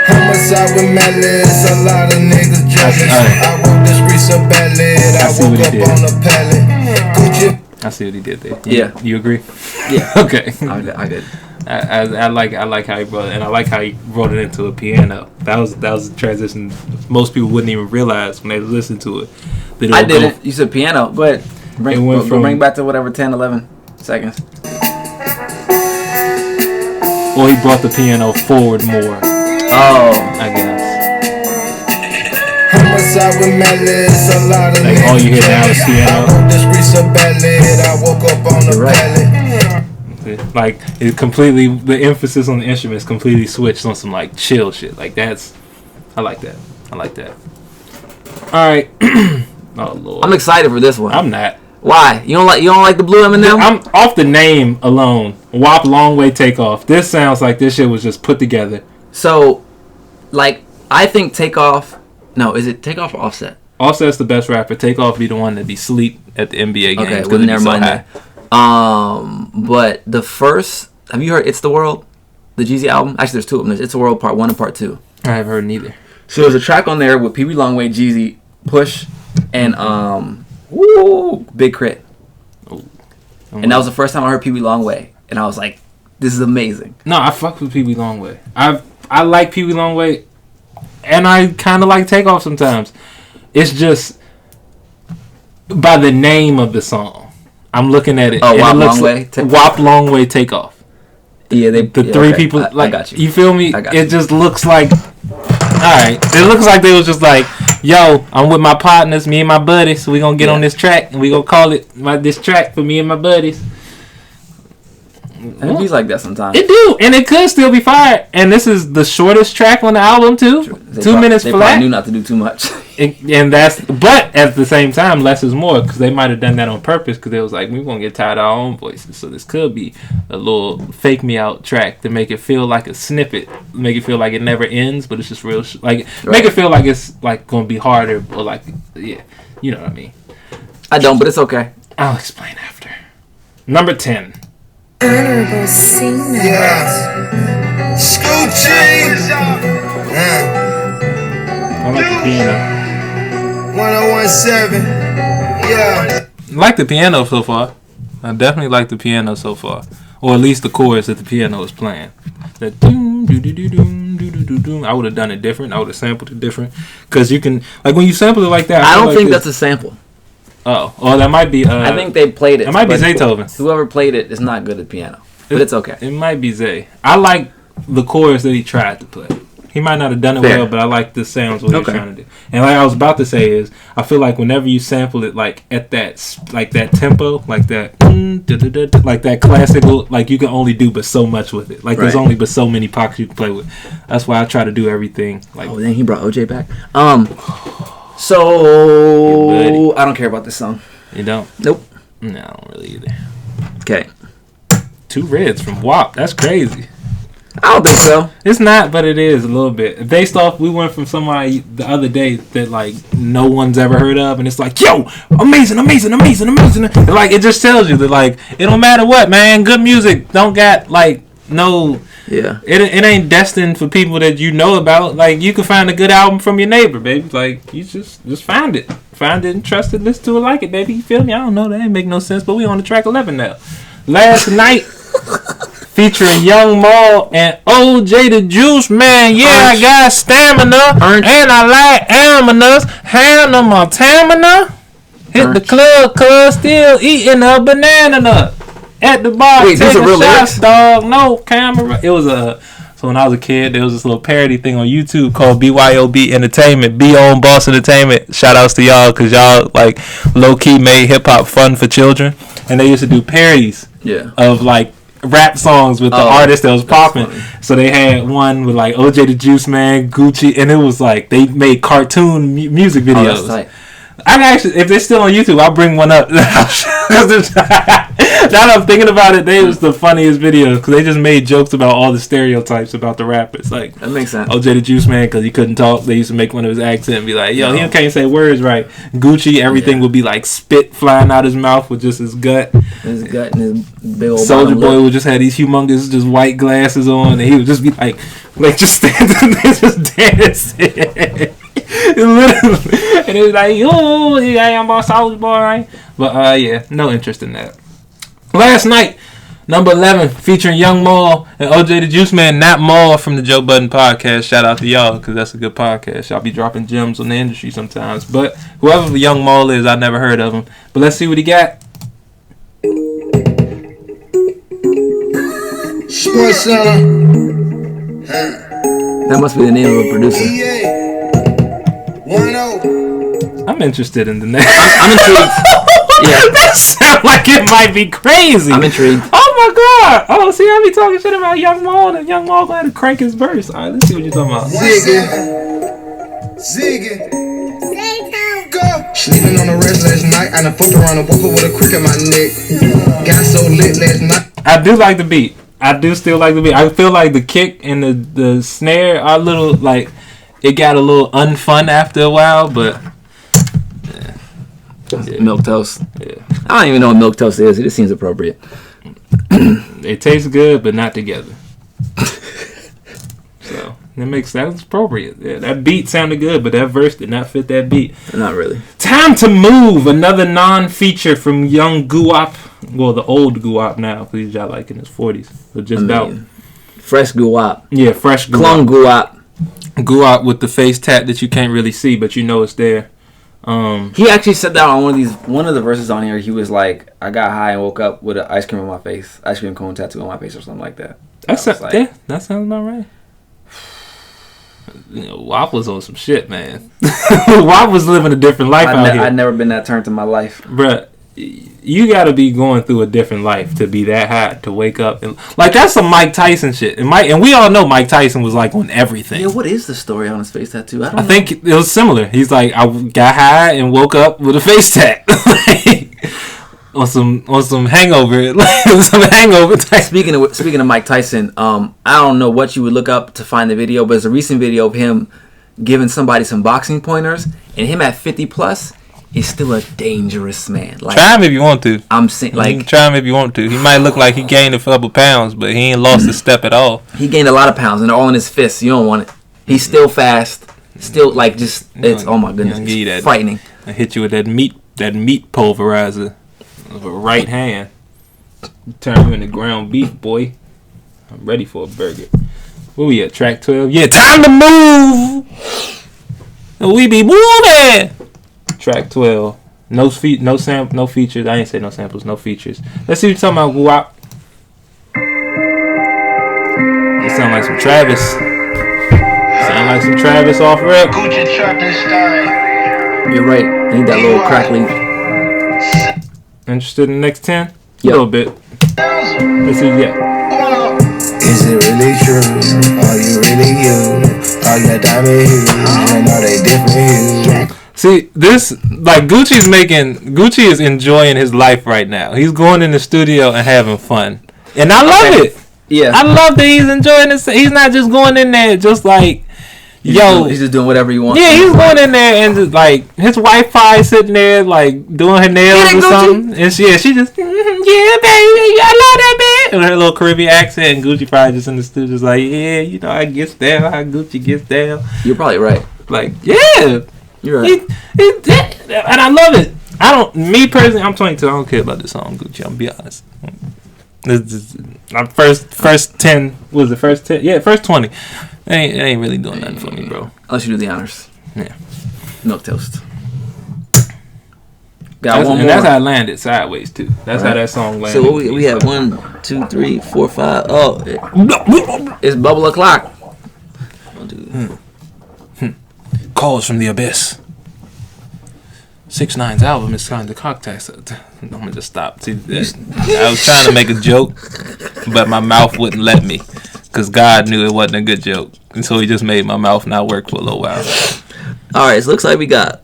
Homicide with malice, a lot of niggas jealous. I walk the streets so badly, I woke up on a pallet. I see what he did there. Yeah. You agree? Yeah. Okay. I did. I like how he brought it, and I like how he brought it into a piano. That was a transition most people wouldn't even realize when they listen to it. I did it. You said piano. Go ahead. Bring back to whatever 10, 11 seconds. Or he brought the piano forward more. Oh, I guess. Homicide with malice, a lot of like all you hear now is piano. I walk the streets so badly, I woke up on a pallet. Like it completely, the emphasis on the instruments completely switched on some like chill shit. Like I like that. All right. Oh Lord. I'm excited for this one. I'm not. Why? You don't like the Blue M&M? I'm off the name alone. WAP Long Way Takeoff. This sounds like this shit was just put together. So, like, I think Takeoff. No, is it Takeoff or Offset? Offset's the best rapper. Takeoff be the one that be sleep at the NBA games. Okay, well never mind that. But the first, have you heard "It's the World"? The Jeezy album. Actually, there's two of them. There's "It's the World" Part 1 and Part 2. I haven't heard neither. So there's a track on there with Pee Wee Longway, Jeezy, Push, and Big Crit. And that was the first time I heard Pee Wee Longway, and I was like, "This is amazing." No, I fuck with Pee Wee Longway. I like Pee Wee Longway, and I kind of like Takeoff sometimes. It's just by the name of the song. I'm looking at it. Oh, WAP Long Way. WAP Long Way Takeoff. Yeah, three people. I got you. You feel me? It just looks like. All right. It looks like they was just like, yo, I'm with my partners, me and my buddies. So we gonna get on this track, and we gonna call it this track for me and my buddies. It feels like that sometimes. It do, and it could still be fired. And this is the shortest track on the album too. 2 minutes flat. They probably knew not to do too much. But at the same time, less is more, because they might have done that on purpose, because it was like, we're gonna get tired of our own voices, so this could be a little fake me out track to make it feel like a snippet, make it feel like it never ends, but it's just real make it feel like it's like gonna be harder, or like, yeah, you know what I mean. I don't, but it's okay. I'll explain after. Number 10. Honorable Singer. Yeah. Scoochie. I like the piano. 1017. Yeah. I like the piano so far. I definitely like the piano so far. Or at least the chorus that the piano is playing. That doom, doo, doo, doo, doom, doo, doo, doo, doom. I would have done it different. I would have sampled it different. Because you can, like when you sample it like that. I don't think that's a sample. Oh, that might be. I think they played it. It might be Zaytoven. Whoever played it is not good at piano. But it's okay. It might be Zay. I like the chorus that he tried to play. He might not have done it well, but I like the sounds what he was trying to do. And like I was about to say is, I feel like whenever you sample it like at that tempo, like that, like that classical, like you can only do but so much with it. Like there's only but so many pockets you can play with. That's why I try to do everything. Like, then he brought OJ back. So I don't care about this song. You don't? Nope. No, I don't really either. Okay. 2 reds from WAP. That's crazy. I don't think so. It's not, but it is a little bit. Based off, we went from somebody the other day that like no one's ever heard of, and it's like, yo, amazing. And, like it just tells you that like it don't matter what, man. Good music don't got like no. Yeah. It ain't destined for people that you know about. Like you can find a good album from your neighbor, baby. Like you just find it and trust it, listen to it, like it, baby. You feel me? I don't know, that ain't make no sense, but we on the track 11 now. Last night. Featuring Young Maul and OJ the Juice Man. Yeah, I got stamina. And I like aminas. Hannah Montana. Hit the club, cuz still eating a banana nut. At the bar, taking shots, dog. No camera. It was so when I was a kid, there was this little parody thing on YouTube called BYOB Entertainment. Be on Boss Entertainment. Shout outs to y'all, because y'all like low key made hip hop fun for children. And they used to do parodies of like rap songs with the artist that was popping. So they had one with like OJ the Juice Man, Gucci, and it was like they made cartoon music videos. actually, if they're still on YouTube, I'll bring one up. Now that I'm thinking about it, they was the funniest videos because they just made jokes about all the stereotypes about the rappers. Like That makes sense. OJ the Juice Man, because he couldn't talk. They used to make one of his accent and be like, "Yo, he can't say words right." Gucci, everything would be like spit flying out his mouth with just his gut. His gut and his big old Soldier bottom Boy lip. would just have these humongous, just white glasses on, and he would just be like just standing there, just dancing. Literally. And it was like, "Yo, yeah, I'm a Soldier Boy." Right? But yeah, no interest in that. Last night, number 11, featuring Young Maul and OJ the Juice Man, not Maul from the Joe Budden podcast. Shout out to y'all, because that's a good podcast. Y'all be dropping gems on the industry sometimes. But whoever Young Maul is, I never heard of him. But let's see what he got. Sports Center. That must be the name of a producer. EA. 1-0. I'm interested in the name. I'm intrigued. Yeah, That sounds like it might be crazy. I'm intrigued. Oh my god! Oh, see, I be talking shit about Young Maul, and Young Maul going to crank his verse. All right, let's see what you're talking about. Zigging. Go. Sleeping on the rest last night. I done fucked around and woke up with a crick in my neck. Got so lit last night. I do like the beat. I do still like the beat. I feel like the kick and the snare are a little like it got a little unfun after a while, but yeah. Milk toast. Yeah. I don't even know what milk toast is. It just seems appropriate. It tastes good, but not together. So that's appropriate. Yeah, that beat sounded good, but that verse did not fit that beat. Not really. Time to move. Another non-feature from Young Guap. Well, the old Guap now, because he's got like in his 40s. So just out. Fresh guwap. Yeah, fresh Guap. Clone guwap. Guap with the face tat that you can't really see, but you know it's there. He actually said that on one of the verses on here. He was like, "I got high and woke up with an ice cream cone tattoo on my face," or something like that. That sounds about right. You know, Wop was on some shit, man. Wop was living a different life out here. I'd never been that turned in my life, bruh. You gotta be going through a different life to be that hot to wake up and like that's some Mike Tyson shit. And we all know Mike Tyson was like on everything. Yeah, what is the story on his face tattoo? I think it was similar. He's like, I got high and woke up with a face tat, on some hangover, some hangover type. Speaking of Mike Tyson, I don't know what you would look up to find the video, but there's a recent video of him giving somebody some boxing pointers, and him at 50 plus. He's still a dangerous man. Like, try him if you want to. I'm saying, like, you can try him if you want to. He might look like he gained a couple pounds, but he ain't lost a step at all. He gained a lot of pounds, and they're all in his fists. You don't want it. He's still fast. Still, like, just it's oh my goodness, it's frightening. I hit you with that meat pulverizer with a right hand. Turn you into ground beef, boy. I'm ready for a burger. Where we at? Track 12. Yeah, time to move. We be moving. Track 12. No features. I ain't say no samples, no features. Let's see what you're talking about, Guap. It sound like some Travis. Sound like some Travis off rip. Gucci trapped in style. You're right. I need that little crackly. Interested in the next 10? Yep. A little bit. Let's see what you got. Is it really true? Are you really you? Are your diamond hues? You know they different hues. See, this, like, Gucci is enjoying his life right now. He's going in the studio and having fun. And I love it. Yeah. I love that he's enjoying this. He's not just going in there just like, he's just doing whatever he wants. Yeah, he's going in there and just, like, his wife probably sitting there, like, doing her nails or something. And she just, yeah, baby, I love that, man. And her little Caribbean accent, and Gucci probably just in the studio just like, yeah, you know, I gets down how Gucci gets down. You're probably right. Like, yeah. You're right. And I love it. Me personally, I'm 22. I don't care about this song, Gucci. I'm gonna be honest. This is my first 10. Was it first 10? Yeah, first 20. It ain't really doing nothing for me, bro. Unless you do the honors. Yeah. Milk toast. Got one more. And that's how it landed sideways too. That's right. How that song landed. So we have 1, 2, 3, 4, 5. Oh, it's bubble o'clock. Calls from the Abyss. 6ix9ine's album is signed to Cocktail. I'm gonna just stop. See, I was trying to make a joke, but my mouth wouldn't let me, because God knew it wasn't a good joke, and so He just made my mouth not work for a little while. All right, so it looks like we got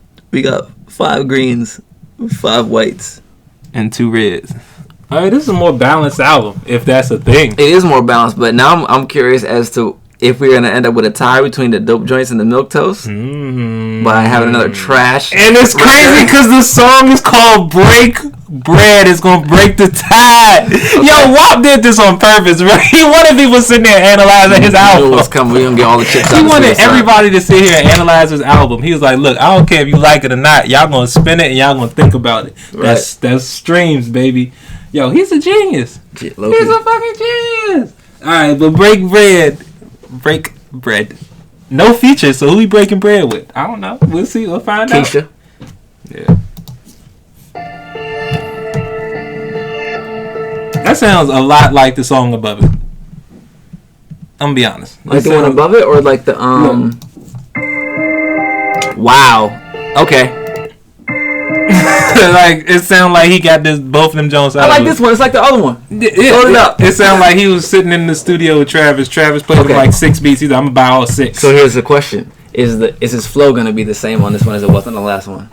5 greens, 5 whites, and 2 reds. All right, this is a more balanced album, if that's a thing. It is more balanced, but now I'm curious as to if we're gonna end up with a tie between the dope joints and the milk toast by having another trash. And it's crazy because the song is called "Break Bread." It's gonna break the tie. Okay. Yo, Wop did this on purpose, right? He wanted people sitting there analyzing his album. What's coming? We're gonna get all the chips out. He wanted everybody to sit here and analyze his album. He was like, "Look, I don't care if you like it or not. Y'all gonna spin it and y'all gonna think about it. Right. That's streams, baby." Yo, he's a genius. He's a fucking genius. All right, but break bread. No features, so who he breaking bread with? I don't know. We'll see. We'll find Keisha. out. Yeah. That sounds a lot like the song above it. I'm gonna be honest. Like the one above it, or like the Wow. Okay. Like it sounds like he got both of them Jones out. I like this one. It's like the other one. Load it up. It sounds like he was sitting in the studio with Travis. Travis played like 6 beats. He's like, I'm gonna buy all 6. So here's the question: Is his flow gonna be the same on this one as it was on the last one?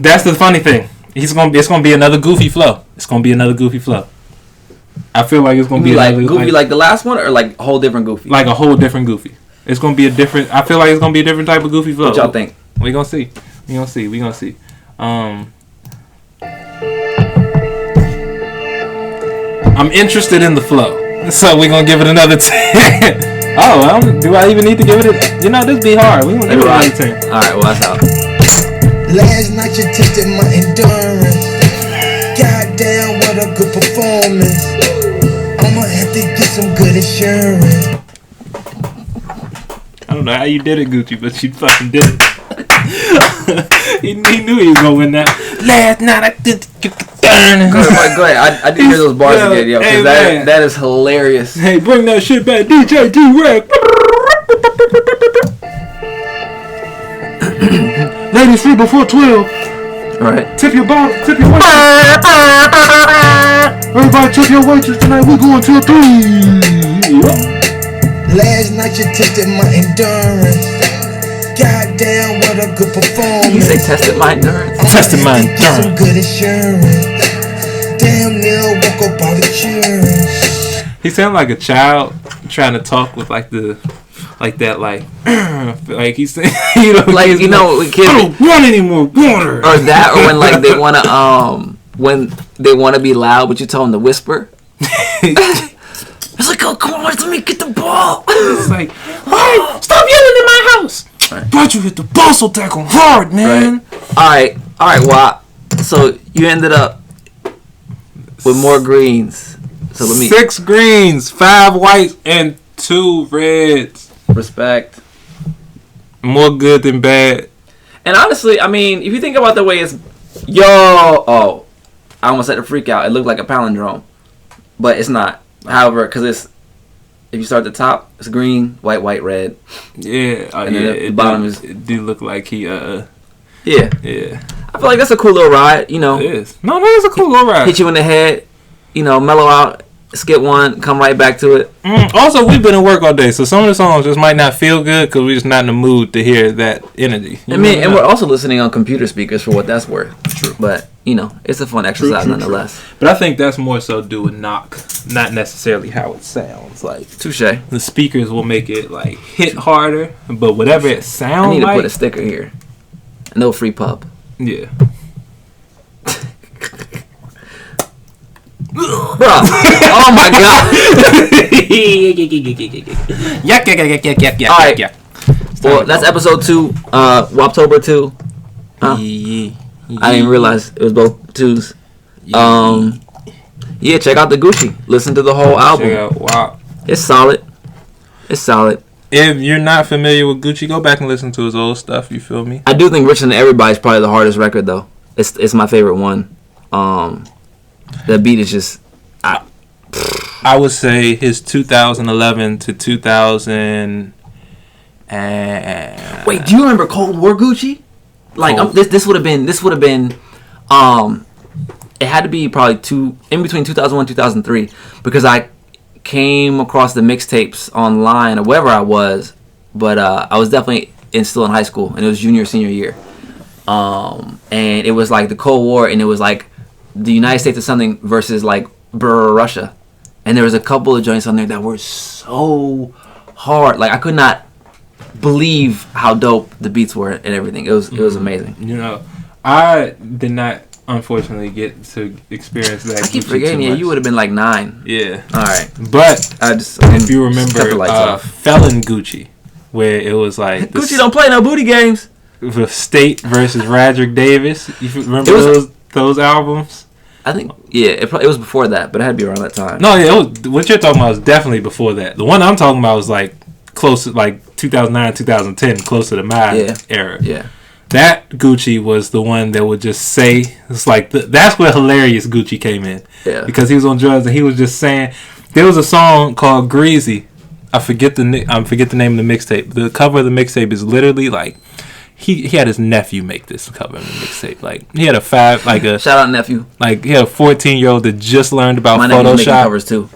That's the funny thing. It's gonna be another goofy flow. It's gonna be another goofy flow. I feel like it's gonna be like goofy like the last one, or like a whole different goofy. Like a whole different goofy. It's gonna be a different. I feel like it's gonna be a different type of goofy flow. What y'all think? We gonna see. We gonna see. I'm interested in the flow, so we're gonna give it another 10. Oh, well, do I even need to give it a... this be hard. We gonna give it another 10. Alright, well, that's out. Last night you tested my endurance. Goddamn, what a good performance. I'ma have to get some good insurance. I don't know how you did it, Gucci, but you fucking did it. he knew he was gonna win that. Last night I did. Go ahead. I didn't hear those bars again, yo. Because that is hilarious. Hey, bring that shit back, DJ D-Rec. Ladies free before 12. Alright. Tip your waitress. Everybody tip your waitress tonight. We're going till 3. Last night you tested my endurance. Goddamn, what a good performance. You say tested my endurance? Tested my endurance. Some good insurance. Damn near woke up all the children. He sounded like a child trying to talk with like that like he's saying kids, I don't want any more water. Or that, or when like they wanna be loud but you tell them to whisper. It's like, oh come on, let me get the ball. It's like, alright, stop yelling in my house. But you hit the boss will tackle hard, man. Right. Alright, well, so you ended up with more greens. So 6 greens, 5 whites, and 2 reds. Respect. More good than bad. And honestly, I mean, if you think about the way it's I almost had to freak out. It looked like a palindrome, but it's not. However, because if you start at the top, it's green, white, red. Yeah, and then the bottom is. It do look like he. Yeah. Yeah. I feel like that's a cool little ride. It is. No, that is a cool little ride. Hit you in the head. Mellow out. Skip one. Come right back to it. Also, we've been at work all day, so some of the songs just might not feel good because we're just not in the mood to hear that energy. And we're also listening on computer speakers for what that's worth. True. But it's a fun exercise nonetheless. But I think that's more so due a knock, not necessarily how it sounds. Like touche. The speakers will make it like hit harder, but whatever it sounds I need like, to put a sticker here. No free pub. Yeah. Bro. Oh my god. Alright. Well, that's episode 2. Woptober 2. I didn't realize it was both 2s. Yeah, check out the Gucci. Listen to the whole album. Check out WAP. It's solid. If you're not familiar with Gucci, go back and listen to his old stuff. You feel me? I do think Richer Than Everybody is probably the hardest record though. It's my favorite one. The beat is just. I would say his 2011 to 2000. Wait, do you remember Cold War Gucci? Like this would have been. It had to be probably in between 2001 and 2003 because I came across the mixtapes online or wherever I was, but I was definitely still in high school and it was junior senior year. and it was like the Cold War, and it was like the United States or something versus like Russia, and there was a couple of joints on there that were so hard. Like I could not believe how dope the beats were and everything. It was amazing. You know, I did not unfortunately get to experience that. I keep forgetting. Yeah, you would have been like 9. Yeah. All right. But if you remember, cut the lights off. Felon Gucci, where it was like Gucci don't play no booty games. The State versus Radrick Davis. You remember those albums? I think it was before that, but it had to be around that time. No, yeah, what you're talking about was definitely before that. The one I'm talking about was like close to like 2009, 2010, closer to my era. Yeah. That Gucci was the one that would just say, it's like, that's where hilarious Gucci came in. Yeah. Because he was on drugs and he was just saying, there was a song called Greasy. I forget the name of the mixtape. The cover of the mixtape is literally like, he had his nephew make this cover of the mixtape. Like, he had shout out nephew. Like, he had a 14-year-old that just learned about Photoshop. Making covers too.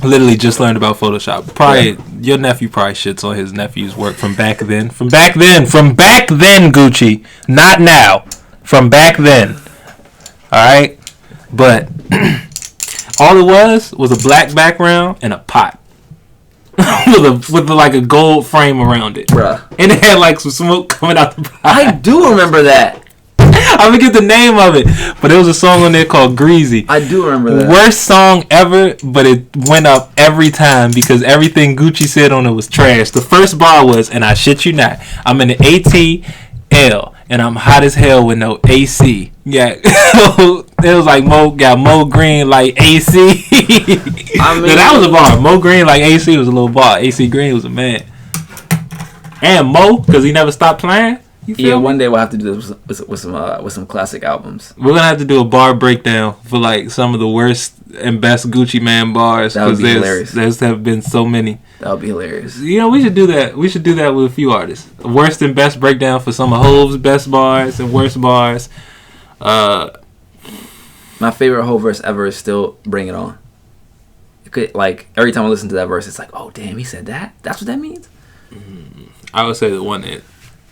Literally just learned about Photoshop. Probably your nephew probably shits on his nephew's work from back then. From back then, Gucci. Not now. From back then. Alright? But all it was a black background and a pot. with like a gold frame around it. Bruh. And it had like some smoke coming out the pot. I do remember that. I forget the name of it, but there was a song on there called Greasy. I do remember that. Worst song ever, but it went up every time because everything Gucci said on it was trash. The first bar was, and I shit you not, I'm in the ATL and I'm hot as hell with no AC. Yeah, it was like Mo Green like AC. I mean, that was a bar. Mo Green like AC was a little bar. AC Green was a man. And Mo, because he never stopped playing. One day we'll have to do this with some classic albums. We're gonna have to do a bar breakdown for like some of the worst and best Gucci Mane bars. That would be hilarious. There's have been so many. That would be hilarious. You know, we should do that. We should do that with a few artists. Worst and best breakdown for some of Hove's best bars and worst bars. My favorite Hove verse ever is still "Bring It On." Like every time I listen to that verse, it's like, oh damn, he said that. That's what that means. I would say the one that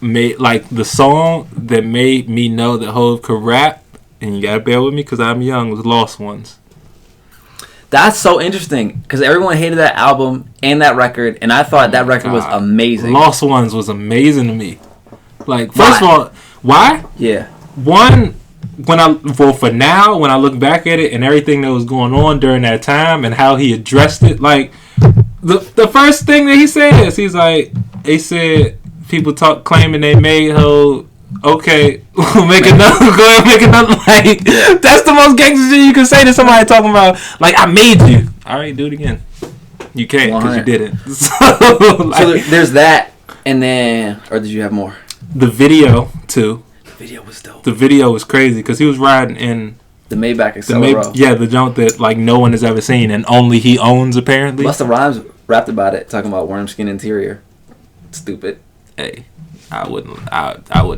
made like the song that made me know that Hove could rap, and you gotta bear with me because I'm young, was Lost Ones. That's so interesting because everyone hated that album and that record, and I thought that record was amazing. Lost Ones was amazing to me. Like, first of all, why? Yeah. One, when I look back at it and everything that was going on during that time and how he addressed it, like the first thing that he says, he's like, he said people claiming they made Ho. Okay, make another. Go ahead, make another. Like, that's the most gangster shit you can say to somebody talking about. Like, I made you. All right, do it again. You can't because you didn't. So there's that, and then, or did you have more? The video too. The video was dope. The video was crazy because he was riding in the Maybach Accelero. The junk that like no one has ever seen and only he owns apparently. Busta Rhymes rapped about it, talking about worm skin interior. Stupid. Hey. I wouldn't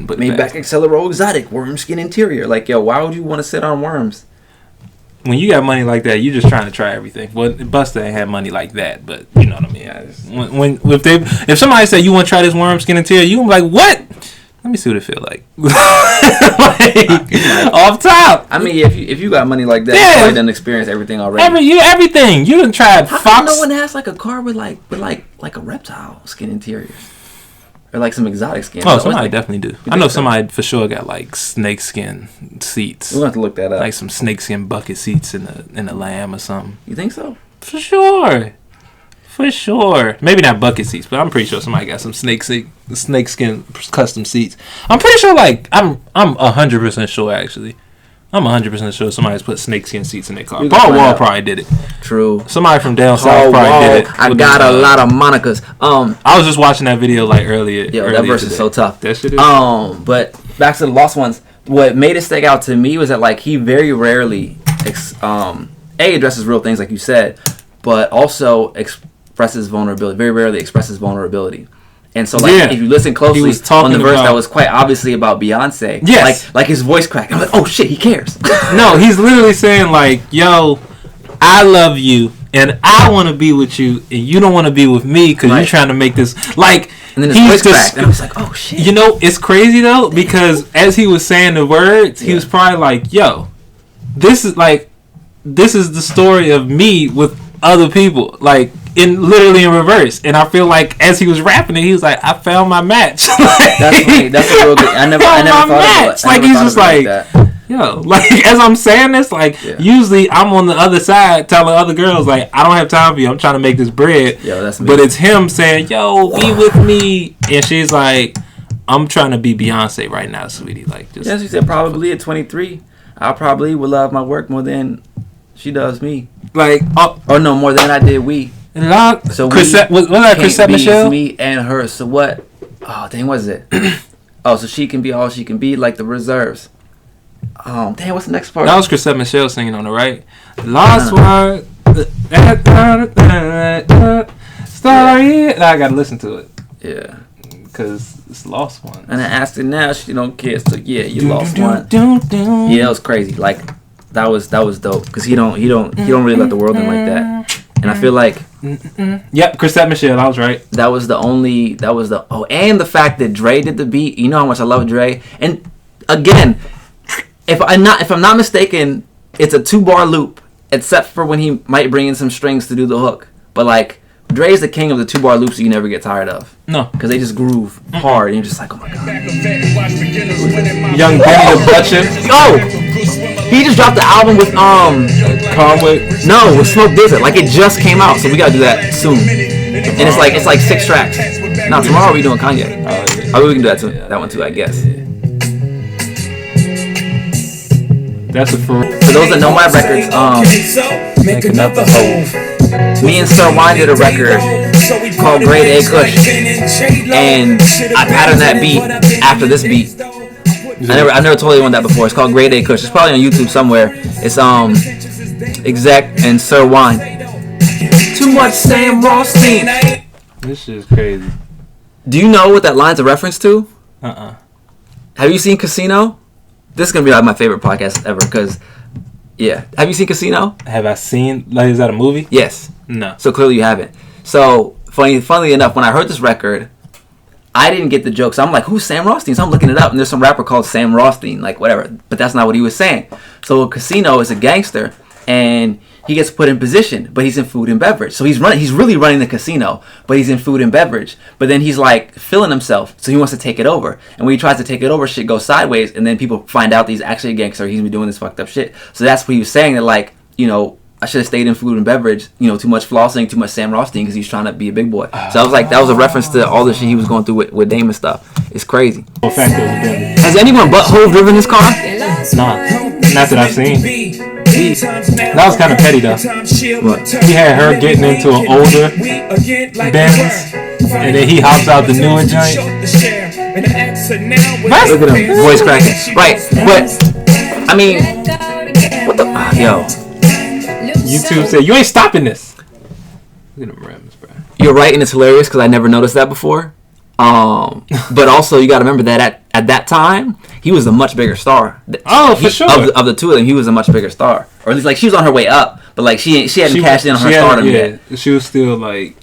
put Maybach Accelero exotic worm skin interior. Like, yo, why would you want to sit on worms? When you got money like that, you just trying to try everything. Well, Busta ain't had money like that, but you know what I mean. If somebody say you want to try this worm skin interior, you gonna be like, what? Let me see what it feel like. Off top. I mean, if you got money like that, you probably done experience everything already. Everything. You done tried Fox. How no one has like a car with like a reptile skin interior? Or like some exotic skin. Oh, somebody definitely do. I know somebody for sure got like snake skin seats. We'll have to look that up. Like some snake skin bucket seats in the Lamb or something. You think so? For sure. Maybe not bucket seats, but I'm pretty sure somebody got some snake skin custom seats. I'm pretty sure. Like I'm 100% sure actually. I'm 100% sure somebody's put snakeskin seats in their car. Paul Wall probably did it. True. Somebody from down south probably did it. I got a lot of monikers. I was just watching that video like earlier. Yo, that verse is so tough. That shit is. But back to the Lost Ones. What made it stick out to me was that like he very rarely addresses real things like you said, but also expresses vulnerability. Very rarely expresses vulnerability. And so, like, if you listen closely on the verse that was quite obviously about Beyonce, like his voice cracked. I'm like, oh shit, he cares. No, he's literally saying like, yo, I love you and I want to be with you, and you don't want to be with me because you're trying to make this like. And then his voice cracked, and I was like, oh shit. You know, it's crazy though, because as he was saying the words, he was probably like, yo, this is the story of me with other people, like literally in reverse. And I feel like as he was rapping it, he was like, I found my match. That's funny. That's a real good. I never thought of it. Like he's just like yo, like as I'm saying this, like usually I'm on the other side telling other girls like, I don't have time for you, I'm trying to make this bread. Yo, that's me. But it's him saying, yo, be with me, and she's like, I'm trying to be Beyonce right now, sweetie. Like just she said probably at 23, I probably would love my work more than she does me. Like or no, more than I did we. So was that Chrisette Michelle? Me and her. So what? Oh dang, what is it? Oh, so she can be all she can be, like the reserves. Damn, what's the next part? That was Chrisette Michelle singing on the right. Lost one. Story. I gotta listen to it. Yeah. Because it's Lost One. And I asked her now, she don't care. So yeah, you lost one. Yeah, it was crazy. Like that was dope. Because he don't really let the world in like that. And I feel like yep, Chrisette Michelle, I was right. And the fact that Dre did the beat. You know how much I love Dre. And again, if I'm not mistaken, it's a 2-bar loop, except for when he might bring in some strings to do the hook. But like Dre's the king of the 2-bar loops that you never get tired of. No, because they just groove hard, and you're just like, oh my god. Young Benny the Butcher. Oh, he just dropped the album with Conway. No, with Smoke Desert. Like it just came out, so we gotta do that soon. And it's like 6 tracks. Now tomorrow we doing Kanye. Oh, we can do that too. That one too, I guess. That's a for those that know my records, make another hole. Me and Sir Wine did a record called Grade A Kush, and I patterned that beat after this beat. I never told anyone that before. It's called Grade A Kush. It's probably on YouTube somewhere. It's Exec and Sir Wine. Too much Sam Rothstein. This shit is crazy. Do you know what that line's a reference to? Have you seen Casino? This is gonna be like my favorite podcast ever, because yeah. Have you seen Casino? Have I seen? Like, is that a movie? Yes. No. So clearly you haven't. So funnily enough, when I heard this record, I didn't get the joke. So I'm like, who's Sam Rothstein? So I'm looking it up, and there's some rapper called Sam Rothstein, like whatever. But that's not what he was saying. So Casino is a gangster, and he gets put in position, but he's in food and beverage. So he's really running the casino, but he's in food and beverage. But then he's like feeling himself, so he wants to take it over. And when he tries to take it over, shit goes sideways, and then people find out that he's actually a gangster. He's been doing this fucked up shit. So that's what he was saying, that like, you know, I should have stayed in food and beverage. You know, too much flossing, too much Sam Rothstein, because he's trying to be a big boy. So I was like, that was a reference to all the shit he was going through with Dame and stuff. It's crazy. Has anyone but Hov driven his car? Not that I've seen. That was kind of petty though. What? He had her getting into an older Benz, and then he hops out the newer joint. Look at him, voice cracking. Right, but I mean, what the yo? YouTube said you ain't stopping this. Look at them rims, bro. You're right, and it's hilarious because I never noticed that before. But also you got to remember that at that time he was a much bigger star. For sure. Of the two of them, he was a much bigger star, or at least like she was on her way up, but like she hadn't cashed in on her stardom yet. She was still like,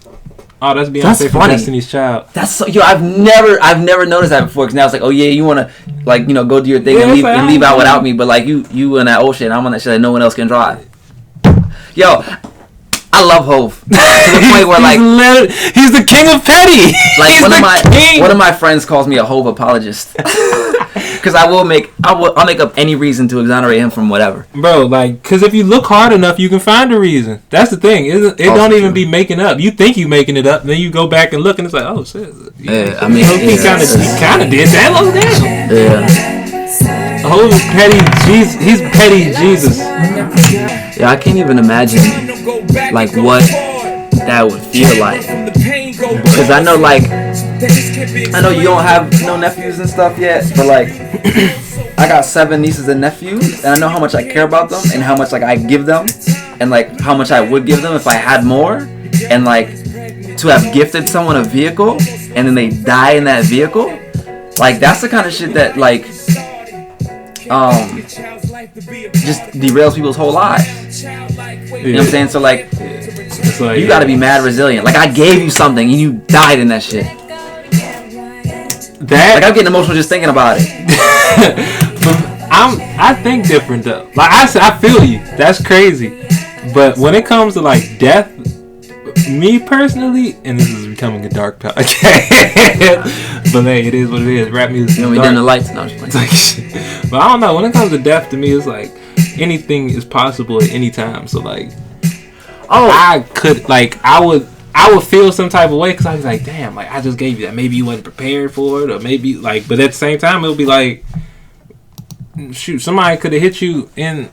oh, that's Beyonce that's from Destiny's Child. That's so, I've never noticed that before, because now it's like, oh yeah, you want to like, you know, go do your thing and leave out without me, but like you in that old shit, I'm on that shit that no one else can drive. Yo, I love Hov to the point where like he's the king of petty. Like one of my friends calls me a Hov apologist, because I'll make up any reason to exonerate him from whatever. Bro, like, because if you look hard enough, you can find a reason. That's the thing. It don't even be making up. You think you making it up, then you go back and look, and it's like, oh shit. Yeah, I mean, he kind of did that. Look at him. Yeah. Hov is petty. He's petty Jesus. Yeah, I can't even imagine like what that would feel like, because I know you don't have no nephews and stuff yet, but like I got 7 nieces and nephews, and I know how much I care about them and how much like I give them, and like how much I would give them if I had more. And like to have gifted someone a vehicle and then they die in that vehicle, like that's the kind of shit that like just derails people's whole lives. You know what I'm saying? So like It's like You gotta be mad resilient. Like I gave you something and you died in that shit. that. Like I'm getting emotional just thinking about it. I think different though. Like I feel you. That's crazy. But when it comes to like death, me personally, and this is becoming a dark podcast, but hey, it is what it is. Rap music. You know, we dim the lights. No, I'm just playing. But I don't know. When it comes to death, to me, it's like anything is possible at any time. So like, I would feel some type of way because I was like, damn, like I just gave you that. Maybe you wasn't prepared for it, or maybe like, but at the same time, it would be like, shoot, somebody could have hit you in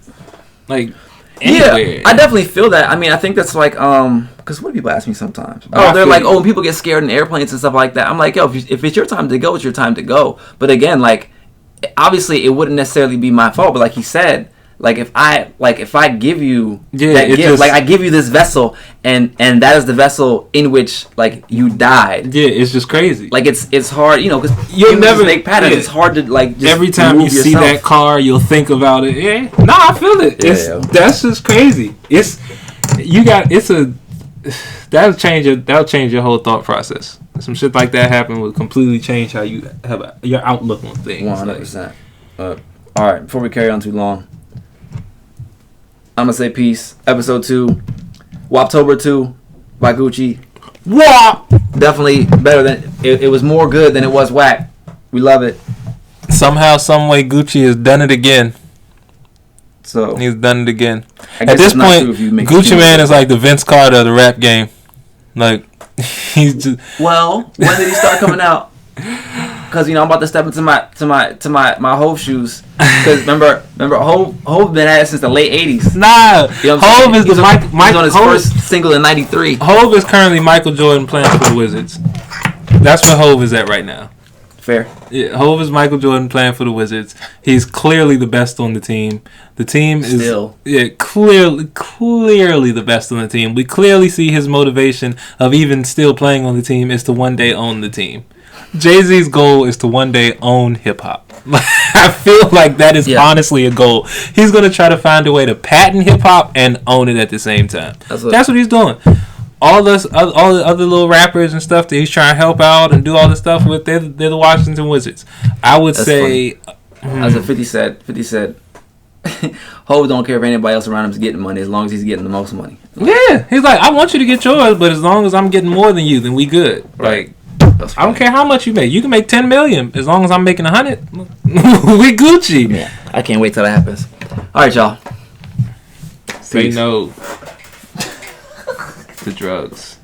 like anywhere. Yeah, I definitely feel that. I mean, I think that's like, because what do people ask me sometimes? I They're feel like, you. when people get scared in airplanes and stuff like that. I'm like, yo, if it's your time to go, it's your time to go. But again, like, obviously, it wouldn't necessarily be my fault. But like he said, like if I give you that gift, like I give you this vessel, and that is the vessel in which like you died. Yeah, it's just crazy. Like it's hard, you know, because You'll never make patterns. yeah. It's hard to like just every time you see yourself. that car, you'll think about it. Yeah, no, I feel it. That's just crazy. That'll change your whole thought process. Some shit like that happen will completely change how you have your outlook on things. 100%. All right, before we carry on too long, I'm gonna say peace. Episode 2, Woptober II by Gucci. Wop! Definitely better than it was. More good than it was whack. We love it. Somehow, some way, Gucci has done it again. So He's done it again. I guess At this it's not true point, if you make Gucci it Man is like the Vince Carter of the rap game. Like he's just well, when did he start coming out? Because I'm about to step into my Hove shoes. Because remember Hove been at it since the late '80s. nah. You know what I'm Hove is saying? the He's on his first single in '93. Hove is currently Michael Jordan playing for the Wizards. That's where Hove is at right now. Fair. Yeah, Hove is Michael Jordan playing for the Wizards. He's clearly the best on the team. The team is Still. clearly the best on the team. We clearly see his motivation of even still playing on the team is to one day own the team. Jay-Z's goal is to one day own hip-hop. I feel like that is honestly a goal. He's going to try to find a way to patent hip-hop and own it at the same time. That's what he's doing. All the other little rappers and stuff that he's trying to help out and do all this stuff with, they're the Washington Wizards. I would say... As a 50 said, Hov don't care if anybody else around him is getting money as long as he's getting the most money. Yeah, he's like, I want you to get yours, but as long as I'm getting more than you, then we good. Right. Like, I don't care how much you make. You can make $10 million as long as I'm making $100. We Gucci. Yeah, I can't wait till that happens. All right, y'all. Say Peace. no to drugs.